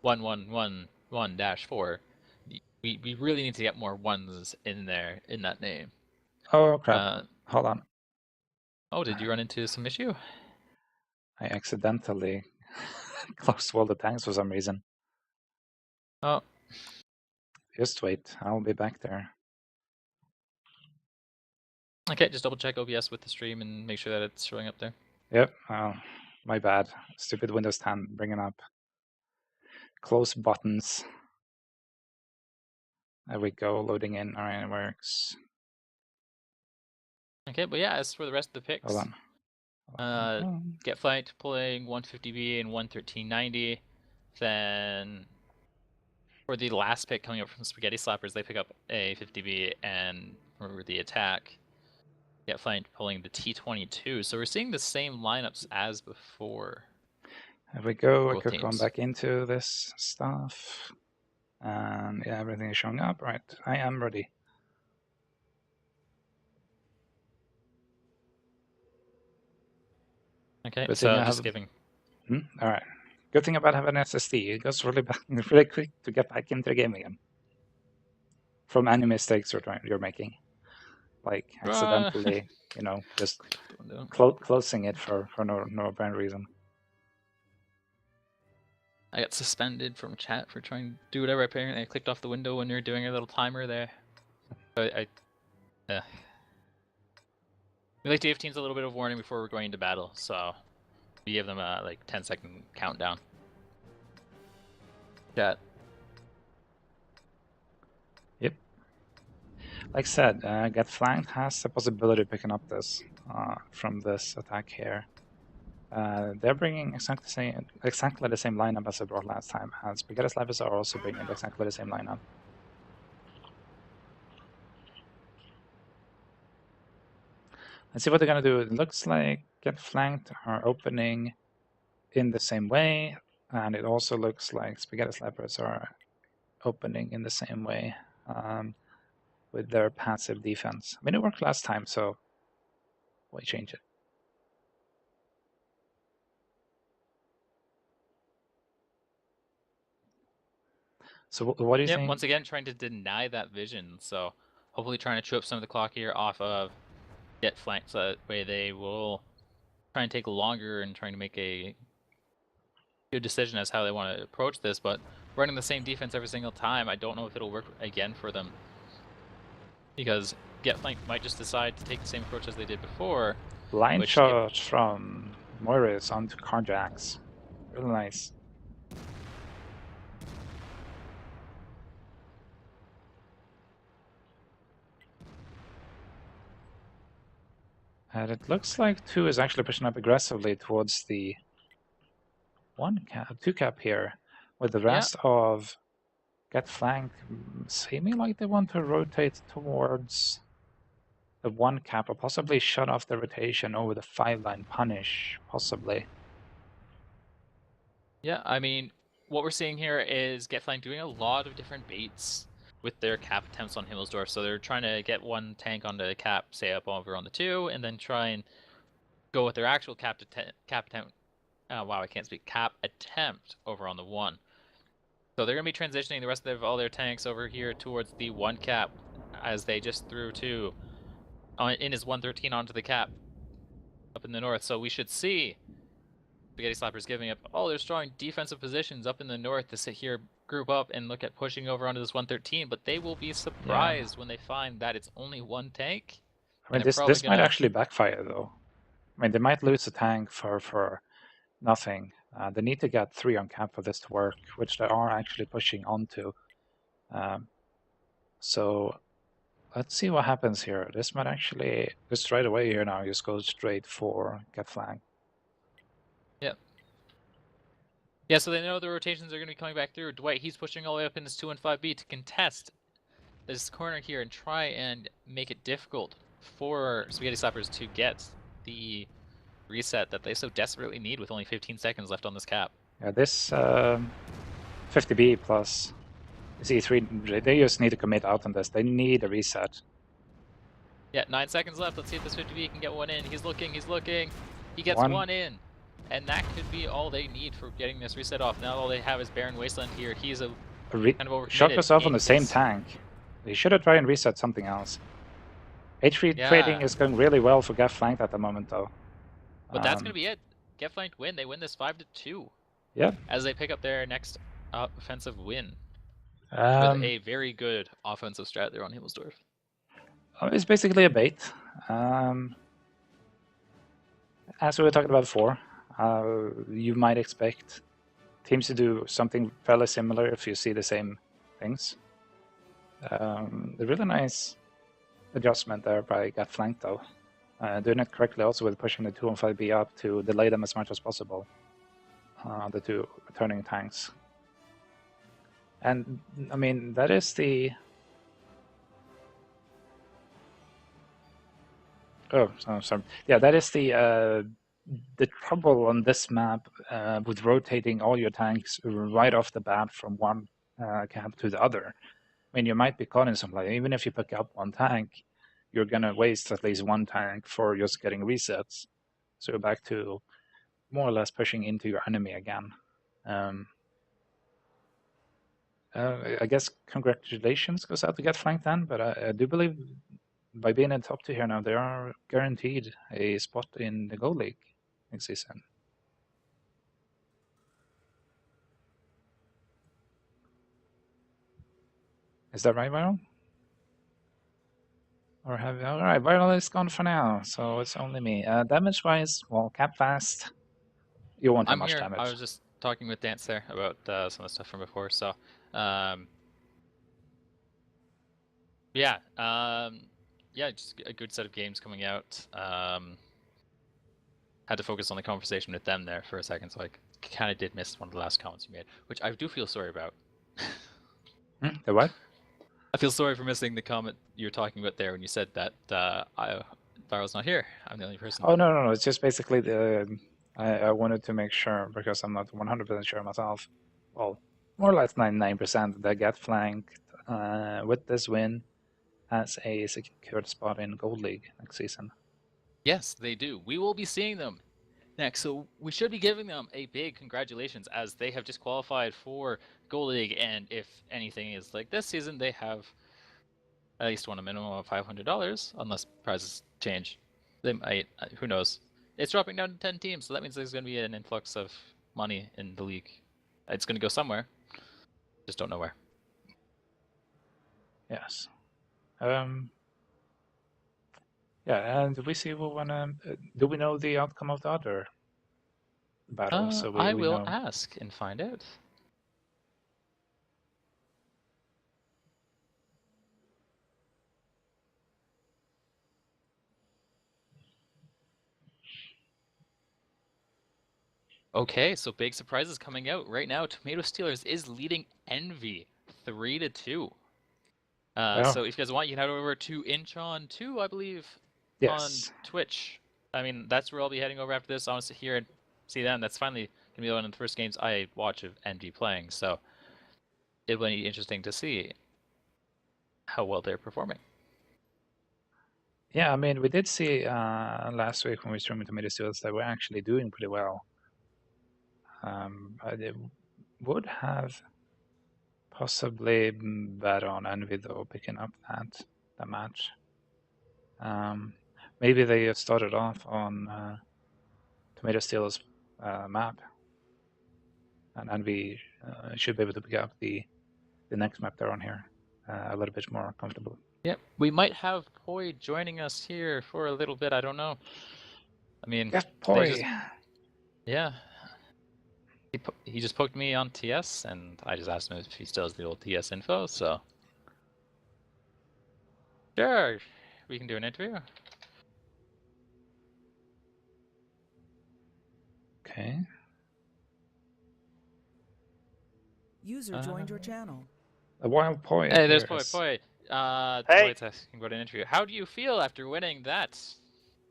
1111-4. We really need to get more ones in there in that name. Oh crap! Hold on. Oh, did you run into some issue? I accidentally closed all the tanks for some reason. Oh. Just wait, I'll be back there. Okay, just double check OBS with the stream and make sure that it's showing up there. Yep, my bad. Stupid Windows 10 bringing up close buttons. There we go, loading in. All right, it works. Okay, but yeah, as for the rest of the picks, hold on. Get Flanked pulling 150B and 11390. Then for the last pick coming up from Spaghetti Slappers, they pick up a 50B, and for the attack, Get Flanked pulling the T22. So we're seeing the same lineups as before. There we go. I could come back into this stuff. And yeah, everything is showing up. Right, I am ready. Okay, so just giving. All right. Good thing about having an SSD, it goes really really quick to get back into the game again. From any mistakes you're making, like accidentally, just closing it for no apparent reason. I got suspended from chat for trying to do whatever. Apparently, I clicked off the window when you're doing a little timer there. So we like to give teams a little bit of warning before we're going into battle, so we give them a 10-second countdown. Chat. Yep. Like I said, Get Flanked has the possibility of picking up this from this attack here. They're bringing exactly the same lineup as they brought last time, and Spaghetti Slappers are also bringing exactly the same lineup. Let's see what they're going to do. It looks like Get Flanked are opening in the same way, and it also looks like Spaghetti Slappers are opening in the same way with their passive defense. I mean, it worked last time, so why change it? So what do you think? Once again, trying to deny that vision, so hopefully trying to chew up some of the clock here off of Get Flanked, so that way they will try and take longer and trying to make a good decision as how they want to approach this, but running the same defense every single time, I don't know if it'll work again for them. Because Get Flanked might just decide to take the same approach as they did before. Line shot from Morris onto Carjacks. Really nice. And it looks like 2 is actually pushing up aggressively towards the 2 cap here, with the rest of Get Flanked seeming like they want to rotate towards the 1 cap, or possibly shut off the rotation over the 5-line punish, possibly. Yeah, I mean, what we're seeing here is Get Flanked doing a lot of different baits with their cap attempts on Himmelsdorf. So they're trying to get one tank onto the cap, say up over on the 2, and then try and go with their actual cap attempt. Wow, I can't speak. Cap attempt over on the 1. So they're going to be transitioning the rest of all their tanks over here towards the 1 cap, as they just threw 2 in his 113 onto the cap up in the north. So we should see Spaghetti Slappers giving up all their strong defensive positions up in the north to sit here, group up, and look at pushing over onto this 113, but they will be surprised when they find that it's only one tank. I mean, And they're this probably this might gonna. actually backfire though. I mean, they might lose a tank for nothing. They need to get 3 on cap for this to work, which they are actually pushing onto. Um, so let's see what happens here. This might actually just right away here now just go straight for get flag. Yep. Yeah, so they know the rotations are going to be coming back through. Dwight, he's pushing all the way up in this 2 and 5B to contest this corner here and try and make it difficult for Spaghetti Slappers to get the reset that they so desperately need with only 15 seconds left on this cap. Yeah, this 50B plus Z3, they just need to commit out on this. They need a reset. Yeah, 9 seconds left. Let's see if this 50B can get one in. He's looking. He gets One. one in. And that could be all they need for getting this reset off. Now all they have is Barren Wasteland here. He's kind of overcommitted. Shot yourself on the same tank. They should have tried and reset something else. H3 trading is going really well for get flanked at the moment, though. But that's going to be it. Get flanked win. They win this 5-2. Yeah. As they pick up their next offensive win. With a very good offensive strat there on Himmelsdorf. It's basically a bait. As we were talking about before, you might expect teams to do something fairly similar if you see the same things. The really nice adjustment there by Get Flanked, though. Doing it correctly also with pushing the 2 and 5B up to delay them as much as possible. The 2 returning tanks. And, I mean, that is the... Oh, sorry. Yeah, that is the trouble on this map with rotating all your tanks right off the bat from one camp to the other. I mean, you might be caught in something like even if you pick up one tank, you're going to waste at least one tank for just getting resets. So you're back to more or less pushing into your enemy again. I guess congratulations goes out to Get Flanked then, but I do believe by being in top 2 here now, they are guaranteed a spot in the Gold League next season. Is that right, Viral? Or have all right? Viral is gone for now, so it's only me. Damage-wise, well, cap fast. You won't have much damage. I was just talking with Dance there about some of the stuff from before. So, yeah, just a good set of games coming out. Had to focus on the conversation with them there for a second, so I kind of did miss one of the last comments you made, which I do feel sorry about. The what? I feel sorry for missing the comment you were talking about there when you said that Viral's not here. I'm the only person. Oh, no. It's just basically I wanted to make sure, because I'm not 100% sure myself. Well, more or less 99% that Get Flanked with this win as a secured spot in Gold League next season. Yes, they do. We will be seeing them next, so we should be giving them a big congratulations as they have just qualified for Gold League, and if anything is like this season, they have at least won a minimum of $500, unless prizes change. They might, who knows. It's dropping down to 10 teams, so that means there's going to be an influx of money in the league. It's going to go somewhere, just don't know where. Yes. Yeah, and do we see do we know the outcome of the other battle? So I we will know. ask and find out. Okay, so big surprises coming out right now. Tomato Steelers is leading Envy 3-2. So if you guys want, you can head over to Inchon 2, I believe, on Twitch. I mean, that's where I'll be heading over after this. I want to sit here and see them. That's finally going to be one of the first games I watch of Envy playing. So it'll be interesting to see how well they're performing. Yeah, I mean, we did see last week when we streamed Tomato Steelers that we're actually doing pretty well. I would have possibly bet on Envy, though, picking up that match. Maybe they started off on Tomato Steelers map, and we should be able to pick up the next map they're on here a little bit more comfortable. Yep, we might have Poi joining us here for a little bit. I don't know. I mean, Yes, they Poi. just, yeah. He just poked me on TS, and I just asked him if he still has the old TS info. So, sure, we can do an interview. Okay. User joined your channel. A wild Poi. Hey, there's here Poi. is- Poi. Hey. Dwight's asking about an interview. How do you feel after winning that?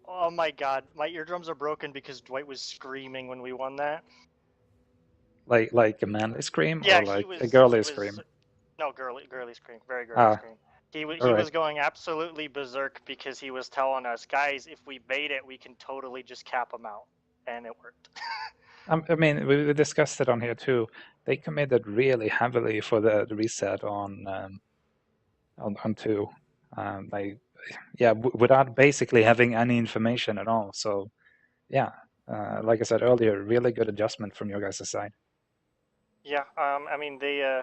Oh my god, my eardrums are broken because Dwight was screaming when we won that. Like a manly scream Yeah, or like he was. a girly he was, scream? No, girly scream, very girly Ah, scream. He was alright. going absolutely berserk because he was telling us, guys, if we bait it, we can totally just cap them out, and it worked. I mean, we discussed it on here too. They committed really heavily for the reset on 2. Like, yeah, without basically having any information at all. So, yeah, like I said earlier, really good adjustment from your guys' side. Yeah, I mean they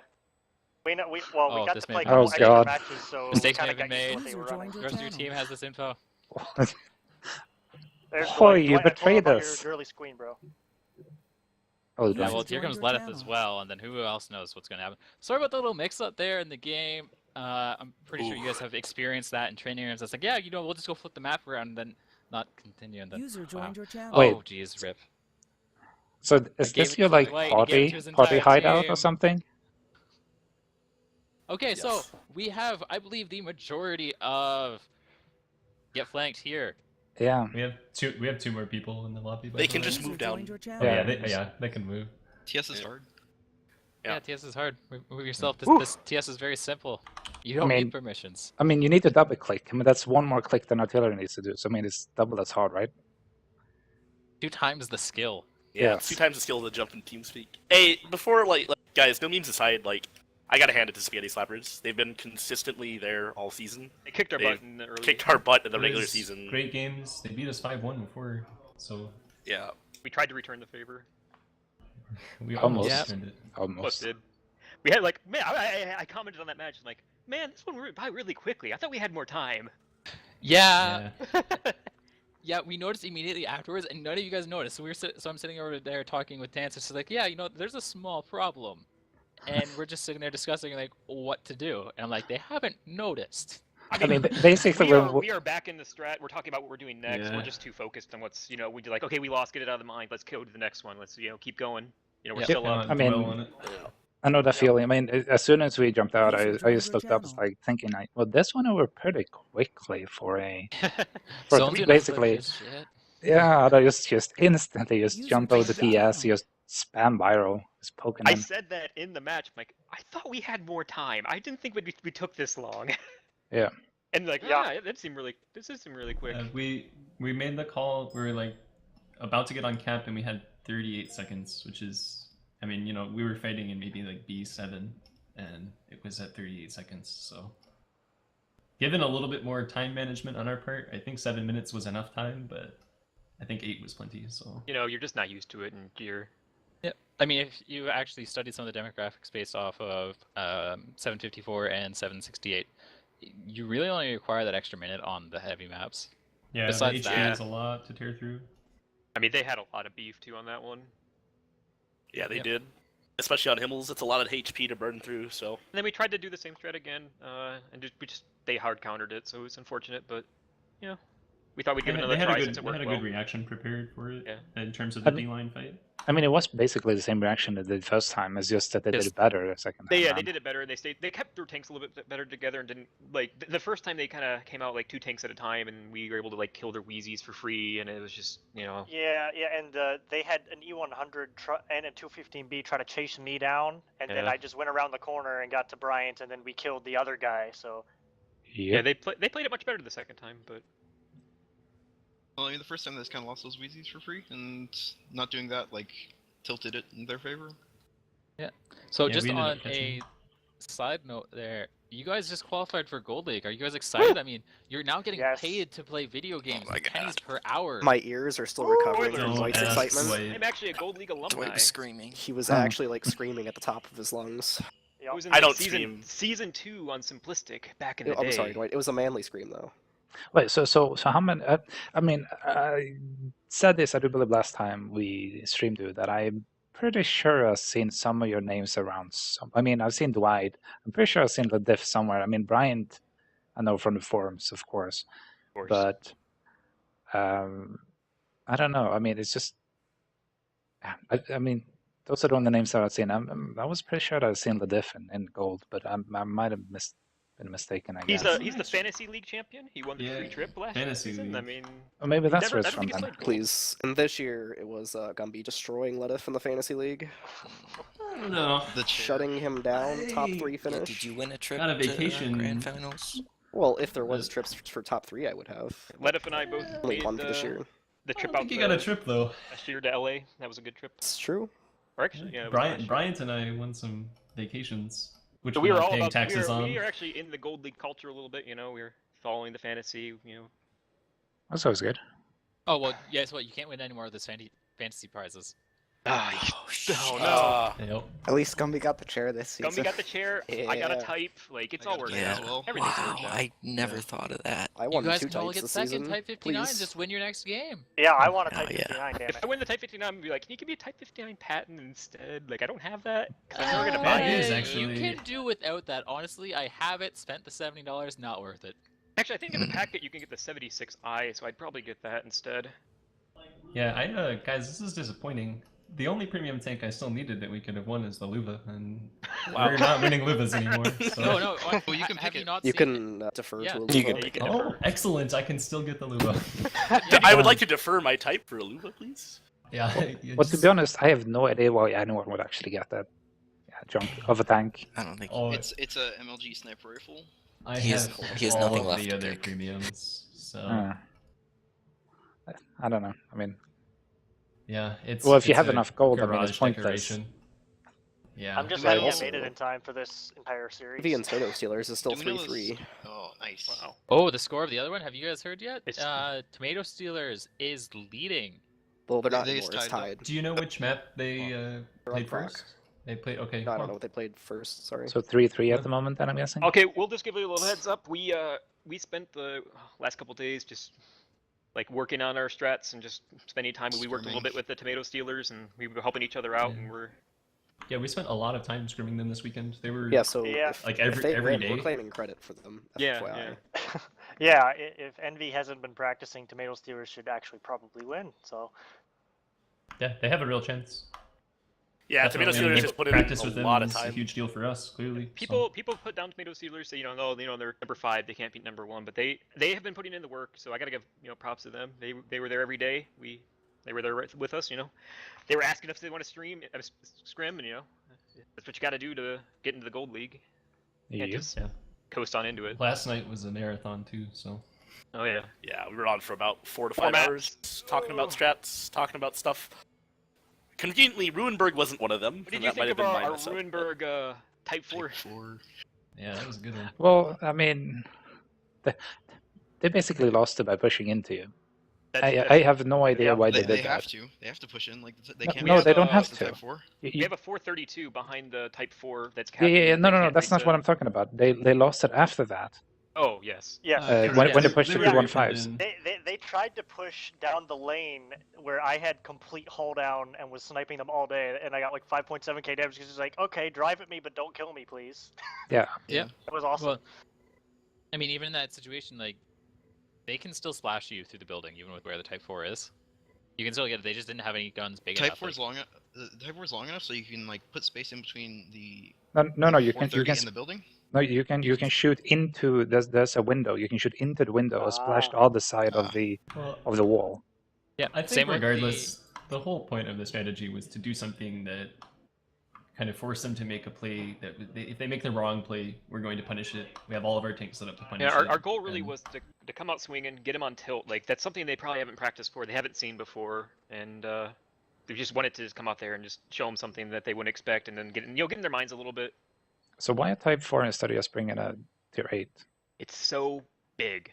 we know we Oh, got this to may play a have been Oh, couple a extra God. matches, so we Mistakes may kind have of been got used to made. what they were User running. joined The your rest of your channel. team has this info. There's Poi, Dwight. you Dwight, I told him betrayed about us. your girly screen, bro. Oh, User Yeah, right. well, here joined comes your Lettuce as channel. well, and then who else knows what's going to happen. Sorry about the little mix-up there in the game. I'm pretty sure you guys have experienced that in training rooms. It's like, yeah, we'll just go flip the map around and then not continue, and then User joined your channel. Wait. oh, geez, rip. So I is gave this it your to like Dwight, and he gave it to his party entire hideout team. or something? Okay, so Yes. we have, I believe, the majority of get flanked here. Yeah. We have two more people in the lobby. By They the can way. just User move down. joined your Oh channel. yeah, they can move. TS is Yeah. hard. Yeah, Yeah. TS is hard. Move yourself. Whew. This TS is very simple. You don't mean- need permissions. I mean, you need to double click. I mean, that's one more click than artillery needs to do. So I mean, it's double as hard, right? 2 times the skill. Yeah, Yes. it's 2 times the skill to jump in TeamSpeak. Hey, before like guys, no memes aside, like I gotta hand it to Spaghetti Slappers. They've been consistently there all season. They kicked our They butt in the early. Kicked our butt in the It regular was season. Great games. They beat us 5-1 before, so Yeah. We tried to return the favor. we Almost. almost turned it. Almost Almost. did. We had like, man, I commented on that match like, man, this one went by really quickly. I thought we had more time. Yeah. Yeah. Yeah, we noticed immediately afterwards, and none of you guys noticed. So so I'm sitting over there talking with Dan. So she's like, "Yeah, there's a small problem," and we're just sitting there discussing like what to do. And I'm like, "They haven't noticed." I mean, basically, we are back in the strat. We're talking about what we're doing next. Yeah. We're just too focused on what's, we do like, okay, we lost, get it out of the mind. Let's go to the next one. Let's, keep going. We're Yeah. still Cannot up. I mean- dwell on it. I know that feeling. I mean, as soon as we jumped out, User I joined just your looked up, channel. like thinking, like, well, this went over pretty quickly for a. Someone's gonna basically- flip his shit. Yeah, they just instantly just User jump over the joined your TS, channel. just spam viral, just poking I in. said that in the match. I'm like, I thought we had more time. I didn't think we took this long. Yeah. And like, Yeah. that seemed really. This did seem really quick. We made the call. We were like about to get on camp, and we had 38 seconds, which is, I mean, we were fighting in maybe like B7, and it was at 38 seconds. So, given a little bit more time management on our part, I think 7 minutes was enough time, but I think 8 was plenty. So, You're just not used to it, and you're. Yeah, I mean, if you actually studied some of the demographics based off of 754 and 768, you really only require that extra minute on the heavy maps. yeah, Besides the HQ that- is a lot to tear through. I mean, they had a lot of beef too on that one. Yeah, they Yep. did. Especially on Himmels, it's a lot of HP to burn through, so And then we tried to do the same strat again, and they hard countered it, so it was unfortunate. But we thought we'd give it another They had try a since good, it they worked had a well. good reaction prepared for it Yeah. in terms of I the mean- D-line fight. I mean, it was basically the same reaction they did first time. It's just that they did Yes. it better the second time. They around. did it better. They kept their tanks a little bit better together and didn't like the first time they kind of came out like 2 tanks at a time, and we were able to like kill their Wheezies for free, and it was just Yeah, and they had an E100 and a 215B try to chase me down, and then Yeah. I just went around the corner and got to Bryant, and then we killed the other guy. So yeah, Yep. they played it much better the second time, but Well, I mean, the first time they just kind of lost those Wheezies for free, and not doing that, like, tilted it in their favor. So Yeah, just we ended up on a catching- side note there. You guys just qualified for Gold League. Are you guys excited? I mean, you're now getting Yes. paid to play video games my with pennies God. per hour. My ears are still recovering from Spoilers. Don't Dwight's ask excitement. Dwight. I'm actually a Gold League alumni. Dwight was screaming. He was Oh. actually like screaming at the top of his lungs. It Yep. was in I like, don't season scream. season 2 on Simplistic back in the I'm day. sorry, Dwight. It was a manly scream though. Wait, so how many? I mean, I said this, I do believe, last time we streamed to that. I'm pretty sure I've seen some of your names around. I mean, I've seen Dwight. I'm pretty sure I've seen the diff somewhere. I mean, Bryant, I know from the forums, of course. Of course. But I don't know. I mean, it's just. I mean, those are the only names that I've seen. I was pretty sure I've seen the diff in gold, but I might have been mistaken. I He's guess. he's the fantasy league champion. He won the free trip last Fantasy season. league. I mean, Or maybe that's never- where it's I don't from think he's then. played gold. Please. And this year it was Gumby destroying Ledif in the fantasy league, I don't know. The chair. shutting him down. Top 3 Yeah, finish. did you win a trip Got a to vacation. Grand Finals? Well, if there was trips for top 3, I would have. Ledif and I both Only made one for this year. the I trip don't out think you got a the- trip though. last year to LA. That was a good trip. It's true. Or actually, yeah. It was last year. Bryant and I won some vacations, which So we're we were not all paying about. taxes on. We are actually in the Gold League culture a little bit. You know, we were following the fantasy. You know, That's always good. Oh well, guess what? You can't win any more of those fantasy prizes. Oh, shit. no. Yep. At least Gumby got the chair this season. Gumby got the chair. I got a Yeah. type. Like it's I all got a working type Yeah. as out. well. Everything's Wow, working out. I never thought of that. I You won guys 2 can totally types get this second, season. type 59. Please. Just win your next game. Yeah, I want a Hell Type yeah. 59, damn If it. I win the Type 59, I'd be like, can you give me a Type 59 patent instead? Like, I don't have that. 'Cause I'm never gonna That buy it. is You actually- can do without that. Honestly, I have it. Spent the $70. Not worth it. Actually, I think in the packet you can get the 76i, so I'd probably get that instead. Yeah, guys, this is disappointing. The only premium tank I still needed that we could have won is the Luva, and we're not winning Luvas anymore. So. No, no. Well, you can have pick you it. not You seen can defer Yeah. to a You Luva. can Yeah, you can Oh, defer. excellent! I can still get the Luva. I would like to defer my type for a Luva, please. Yeah. you But to just- be honest, I have no idea why anyone would actually get that jump of a tank. I don't think. Oh, It's a MLG sniper rifle. I He has- have he has all nothing of left the to other pick. premiums, so I don't know. I mean, yeah, it's. well, if you it's have a enough gold, I mean, it's garage pointless. decoration. Yeah. I'm just Right, happy I also- made it in time for this entire series. The Inferno Steelers is still Do we know 3-3. this- Oh, nice. Wow. Oh, the score of the other one. Have you guys heard yet? It's- Tomato Steelers is leading. Well, they're not They anymore. It's tied up. tied. Do you know which map they They're on played Proc. first? They played. Okay. No, I don't well, know what they played first. Sorry. So 3-3 at the moment, then I'm guessing. Okay, we'll just give you a little heads up. We spent the last couple days just like working on our strats and just spending time. We worked a little Scrimming. bit with the Tomato Steelers, and we were helping each other out, and we're Yeah, we spent a lot of time scrimming them this weekend. They were. Yeah, so Yeah. if, Like if every they win, day. we're claiming credit for them. Yeah, FYI. Yeah, if Envy hasn't been practicing, Tomato Steelers should actually probably win. So Yeah, they have a real chance. Yeah, Tomato Definitely. Steelers has put in Practice a with them lot of is a time. huge deal for us, clearly. so- people put down Tomato Steelers, say oh they're number 5, they can't beat number 1, but they have been putting in the work, so I gotta give props to them. They were there every day. They were there with us. They were asking if they want to scrim, and that's what you got to do to get into the Gold League. You can't Yeah. just Yeah. coast on into it. Last night was a marathon too, so. Oh yeah. Yeah, we were on for about 4 to 4 5 maps. hours, talking about strats, talking about stuff. Conveniently, Ruinberg wasn't one of them. What did and you that might think have of been my our mess up. Ruinberg Type 4? Type 4. Yeah, that was a good one. Well, I mean, they basically lost it by pushing into you. I have no idea Yeah, why They, they they did have that. to. They have to push in. Like they No, can't. no, be they don't have the to. Type 4. You- We you- have a 432 behind the Type 4 that's yeah, capping. yeah, yeah. No, They no, no. can't That's reach not the- what I'm talking about. They lost it after that. Oh yes. yes, When they Yeah, pushed to were 2-1-5s. in- they tried to push down the lane where I had complete hold down and was sniping them all day, and I got like 5.7k damage because it's like, okay, drive at me, but don't kill me, please. Yeah. Yeah. It was awesome. Well, I mean, even in that situation, like, they can still splash you through the building, even with where the Type 4 is. You can still get it. They just didn't have any guns big Type enough. 4 is like- long. The Type 4 is long enough so you can like put space in between the. No, you can 430 in the building. no, you can shoot into there's a window. You can shoot into the window or splash to Ah. other side of the wall. Yeah. I think Same with regardless, the whole point of the strategy was to do something that kind of forced them to make a play that if they make the wrong play, we're going to punish it. We have all of our tanks set up to punish Yeah, it. our goal really and- was to come out swinging, get them on tilt. Like that's something they probably haven't practiced for. They haven't seen before, and they just wanted to just come out there and just show them something that they wouldn't expect, and then get in their minds a little bit. So why a Type 4 instead of just bringing a Tier 8? It's so big.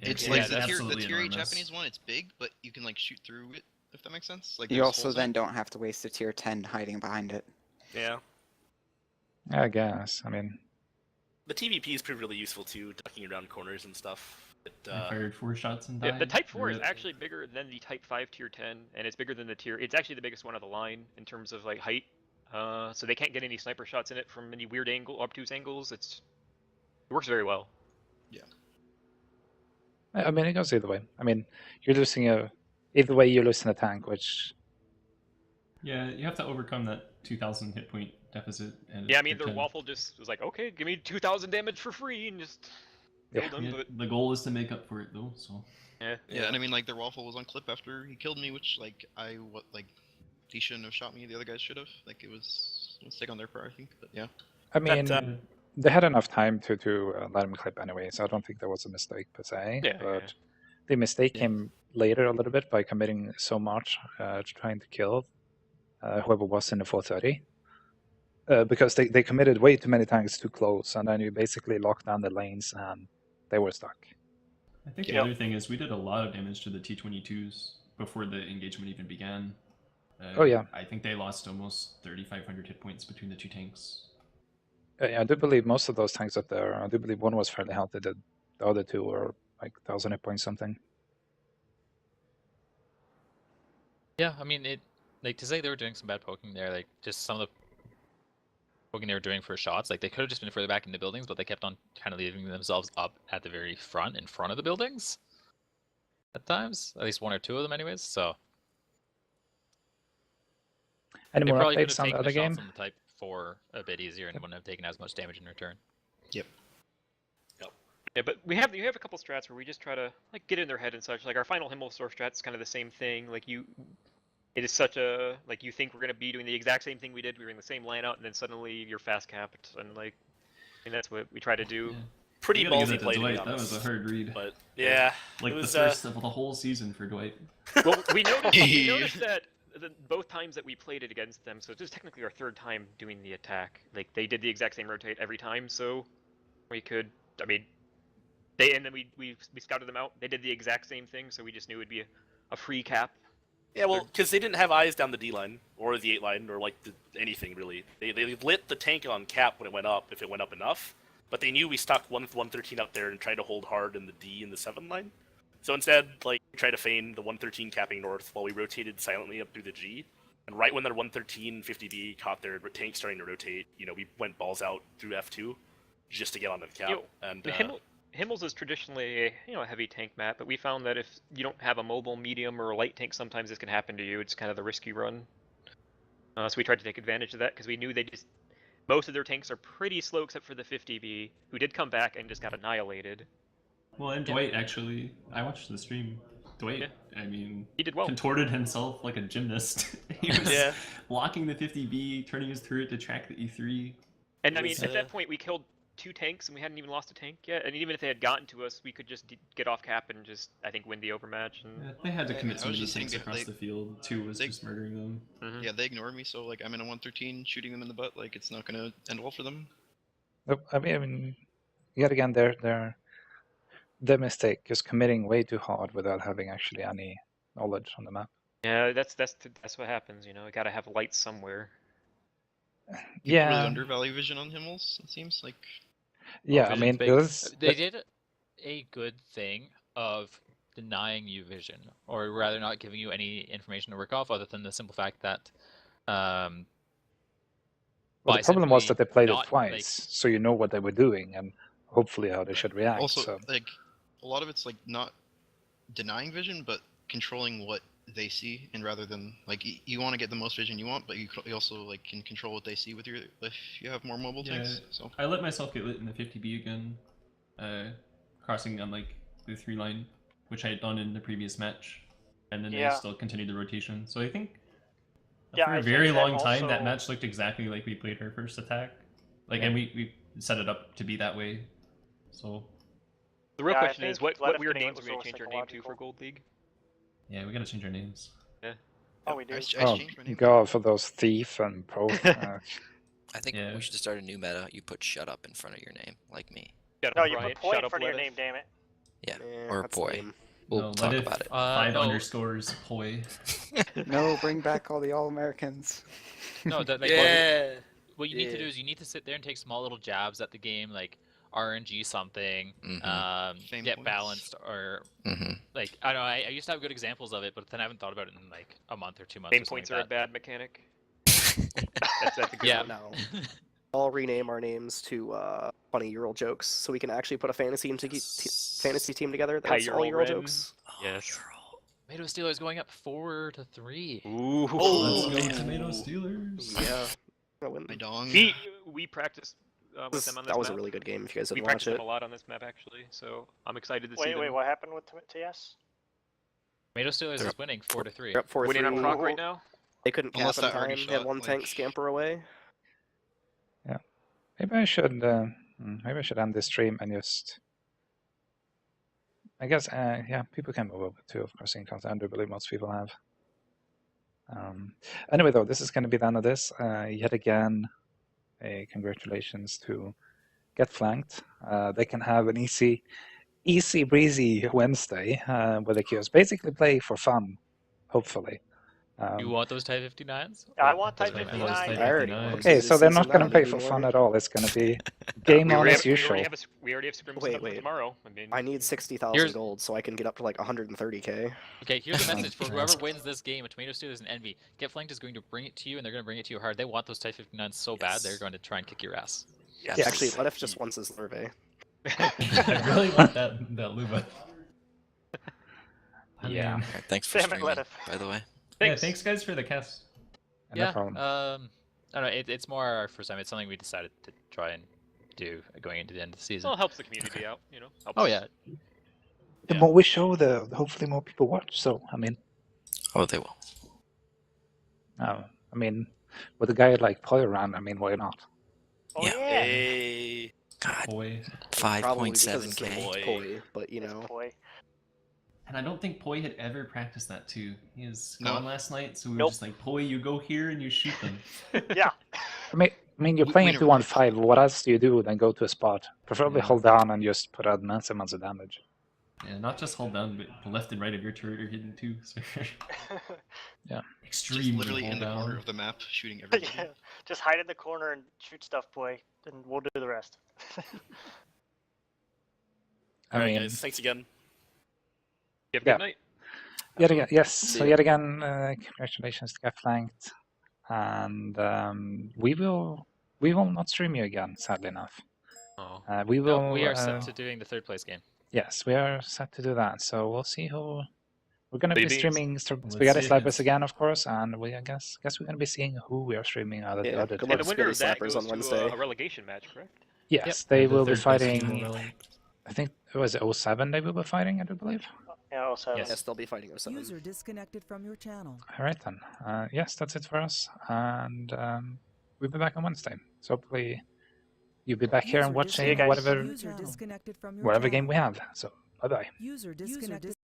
Yeah, It's Yeah, like that's the absolutely tier 8 enormous. Japanese one. It's big, but you can like shoot through it. If that makes sense. Like You there's also holes in then it. don't have to waste a tier 10 hiding behind it. Yeah. I guess. I mean, The TVP is pretty really useful too, ducking around corners and stuff. I fired 4 shots and Yeah, died. the Type 4 is Rip. actually bigger than the Type 5 Tier 10, and it's bigger than the Tier. It's actually the biggest one of the line in terms of like height. So they can't get any sniper shots in it from any weird angle, obtuse angles. It works very well. I mean, it goes either way. I mean, you're losing either way you're losing a tank, which Yeah, you have to overcome that 2,000 hit point deficit. And Yeah, I mean, tier their 10. waffle just was like, okay, give me 2,000 damage for free and just killed him. Yeah, But the goal is to make up for it though. So yeah, Yeah, and I mean like their waffle was on clip after he killed me, which like he shouldn't have shot me. The other guys should have. Like it was a mistake on their part, I think. But yeah. I mean, That, they had enough time to let him clip anyway, so I don't think there was a mistake per se. Yeah, but yeah. the mistake came later a little bit by committing so much trying to kill whoever was in the 430. Because they committed way too many tanks too close, and then you basically locked down the lanes and they were stuck. I think the other thing is we did a lot of damage to the T-22s before the engagement even began. Oh, yeah. I think they lost almost 3,500 hit points between the 2 tanks. I do believe most of those tanks up there, I do believe one was fairly healthy, the other two were like 1,000 hit points something. Yeah, I mean, like to say they were doing some bad poking there, like just some of the poking they were doing for shots, like they could have just been further back in the buildings, but they kept on kind of leaving themselves up at the very front, in front of the buildings. At times, at least 1 or 2 of them, anyways. So Any they more probably could updates have on the taken other the shots game? on the Type 4 a bit easier and wouldn't have taken as much damage in return. Yep. Yeah, but you have a couple strats where we just try to like get in their head and such. Like our final Himmelsdorf strat's kind of the same thing. Like it is such a like you think we're gonna be doing the exact same thing we did. We were in the same layout, and then suddenly you're fast capped, and like, and that's what we try to do. Yeah. pretty You gotta give ballsy that to play, to be Dwight. That was a honest. hard read. But yeah, Like it was, the first of the whole season for Dwight. Well, we noticed that both times that we played it against them, so this is technically our 3rd time doing the attack. Like they did the exact same rotate every time, so we could. I mean, and then we scouted them out. They did the exact same thing, so we just knew it'd be a free cap. Yeah, well, because they didn't have eyes down the D line or the 8 line or like anything really. They lit the tank on cap when it went up, if it went up enough. But they knew we stuck 113 up there and tried to hold hard in the D and the 7 line. So instead, like, we tried to feign the 113 capping north while we rotated silently up through the G. And right when their 113 50B caught their tank starting to rotate, we went balls out through F2 just to get onto the cap. Himmels is traditionally a heavy tank map, but we found that if you don't have a mobile, medium, or a light tank, sometimes this can happen to you. It's kind of the risky run. So we tried to take advantage of that because we knew most of their tanks are pretty slow except for the 50B, who did come back and just got annihilated. Well, and Dwight actually, I watched the stream. Dwight, I mean, he did well. Contorted himself like a gymnast. He was blocking the 50B, turning his turret to track the E3. And I mean, at that point, we killed 2 tanks and we hadn't even lost a tank yet. And even if they had gotten to us, we could just get off cap and just, I think, win the overmatch. And yeah, they had to commit so I was many just saying tanks across the field. 2 was just murdering them. Yeah, they ignored me, so like I'm in a 113 shooting them in the butt. Like it's not gonna end well for them. Nope. I mean, yet again, their mistake is committing way too hard without having actually any knowledge on the map. Yeah, that's what happens. We gotta have lights somewhere. Yeah. Really undervalue vision on Himmels. It seems like. Yeah, I mean, they did a good thing of denying you vision, or rather not giving you any information to work off, other than the simple fact that. Well, the problem was that they played it twice, so you know what they were doing and hopefully how they should react. Also, like a lot of it's like not denying vision, but controlling what they see, and rather than like you want to get the most vision you want, but you also like can control what they see with if you have more mobile tanks. So I let myself get lit in the 50B again, crossing on like the 3 line, which I had done in the previous match, and then they still continued the rotation. So I think for a very long time that match looked exactly like we played our first attack, like, and we set it up to be that way. So the real question is, what weird names are we gonna change our name to for Gold League? Yeah, we gotta change our names. Yeah. Oh, we do. Oh, God, for those thief and pro. I think Yeah. we should start a new meta. You put "shut up" in front of your name, like me. Shut No, up, you Bryant. put point Shut in up, front of your Lettuce. name, damn it. Yeah, Yeah, or that's boy. lame. We'll No, talk Lettuce, about it. 5 no. underscores poi. No, bring back all the All-Americans. No, like, Yeah. what you need to Yeah. do is you need to sit there and take small little jabs at the game, like RNG something, Fame get points. balanced, or Mm-hmm. like I don't know. I used to have good examples of it, but then I haven't thought about it in like a month or 2 months. Main or something points like are a that. bad mechanic. That's a good Yeah. one. No. I'll rename our names to funny Euro jokes, so we can actually put a fantasy team together. That's all Euro Euro Ren. jokes. Yes. Tomato Steelers going up 4-3. Ooh. Let's go Tomato Steelers. Yeah. Gonna win. My dong. We practiced with them on this That was a map. really good game. If you guys We didn't watch practiced it. them a lot on this map actually, so I'm excited to see Wait, them. what happened with TS? Tomato Steelers is winning 4-3. They're up 4-3. Winning on proc right now. They couldn't cap Unless in that already time. They had shot, one tank like- scamper away. Maybe I should. Maybe I should end this stream and just. I guess. Yeah, people can move over too. Of course, in comes I do believe most people have. Anyway, though, this is going to be the end of this. Yet again, congratulations to Get Flanked. They can have an easy breezy Wednesday with the queues. Basically, play for fun. Hopefully. You want those Type 59s? I want Doesn't Type matter. 59. Type I already 59. want Okay, to so they're not season going to that play maybe for fun more. at all. It's going to be game on as usual. We already have scrims Wait, set up for wait. tomorrow. I mean, I need 60,000 Here's- gold so I can get up to like 130k. Okay, here's a message for whoever wins this game. Tomato Steelers and Envy. Get Flanked is going to bring it to you, and they're going to bring it to you hard. They want those Type 59s so bad, they're going to try and kick your ass. Yes. Yeah, actually, Lettuce just wants his Lurve. I really want that Luba. I Yeah. mean, Alright, thanks for Damn it, streaming, Lettuce. by the way. yeah, thanks guys for the cast. No problem. I don't know. It's more our first time. It's something we decided to try and do going into the end of the season. Well, it helps the community out, you know. Helps. Oh yeah. The Yeah. more we show, the hopefully more people watch. So I mean, Oh, they will. with a guy like Poi around, I mean, why not? Oh Yeah. yeah. Hey. God, Poi. Probably because it's 5.7k. named Poi, but you It's know. Poi. And I don't think Poi had ever practiced that too. He was No. gone last night, so we were Nope. just like, Poi, you go here and you shoot them. Yeah. I mean, you're We playing never 2-on-5. What else do you do than go to a spot? Preferably Yeah. hold down and just put out massive amounts of damage. Yeah, not just hold down, but the left and right of your turret are hidden too. So Just extremely literally hold in the down. corner of the map, shooting everything. Yeah. Just hide in the corner and shoot stuff, Poi. Then we'll do the rest. I Alright, mean, guys. Thanks again. You have a Yeah. good night. yet again, yes. See So ya. yet again, congratulations to Get Flanked, and we will not stream you again. Sadly enough, Oh. we will. No, we are set to doing the third place game. Yes, we are set to do that. So we'll see who. We're going to be Maybe. streaming Let's Spaghetti see if Snipers it's- again, of course, and we I guess we're going to be seeing who we are streaming out of the Yeah, other good two. And luck the winner of that Spaghetti Slappers goes on to Wednesday. a relegation match, correct? Yes, they The will be third place team fighting. will- I think it was 07 they will be fighting, I do believe. Yeah, also. Yes. Yes, they'll be fighting 07. User disconnected from your channel. All right then. Yes, that's it for us, and we'll be back on Wednesday. So hopefully you'll be back here and User watching guys. disconnected- whatever User disconnected from your whatever channel. game we have. So bye bye. User disconnected.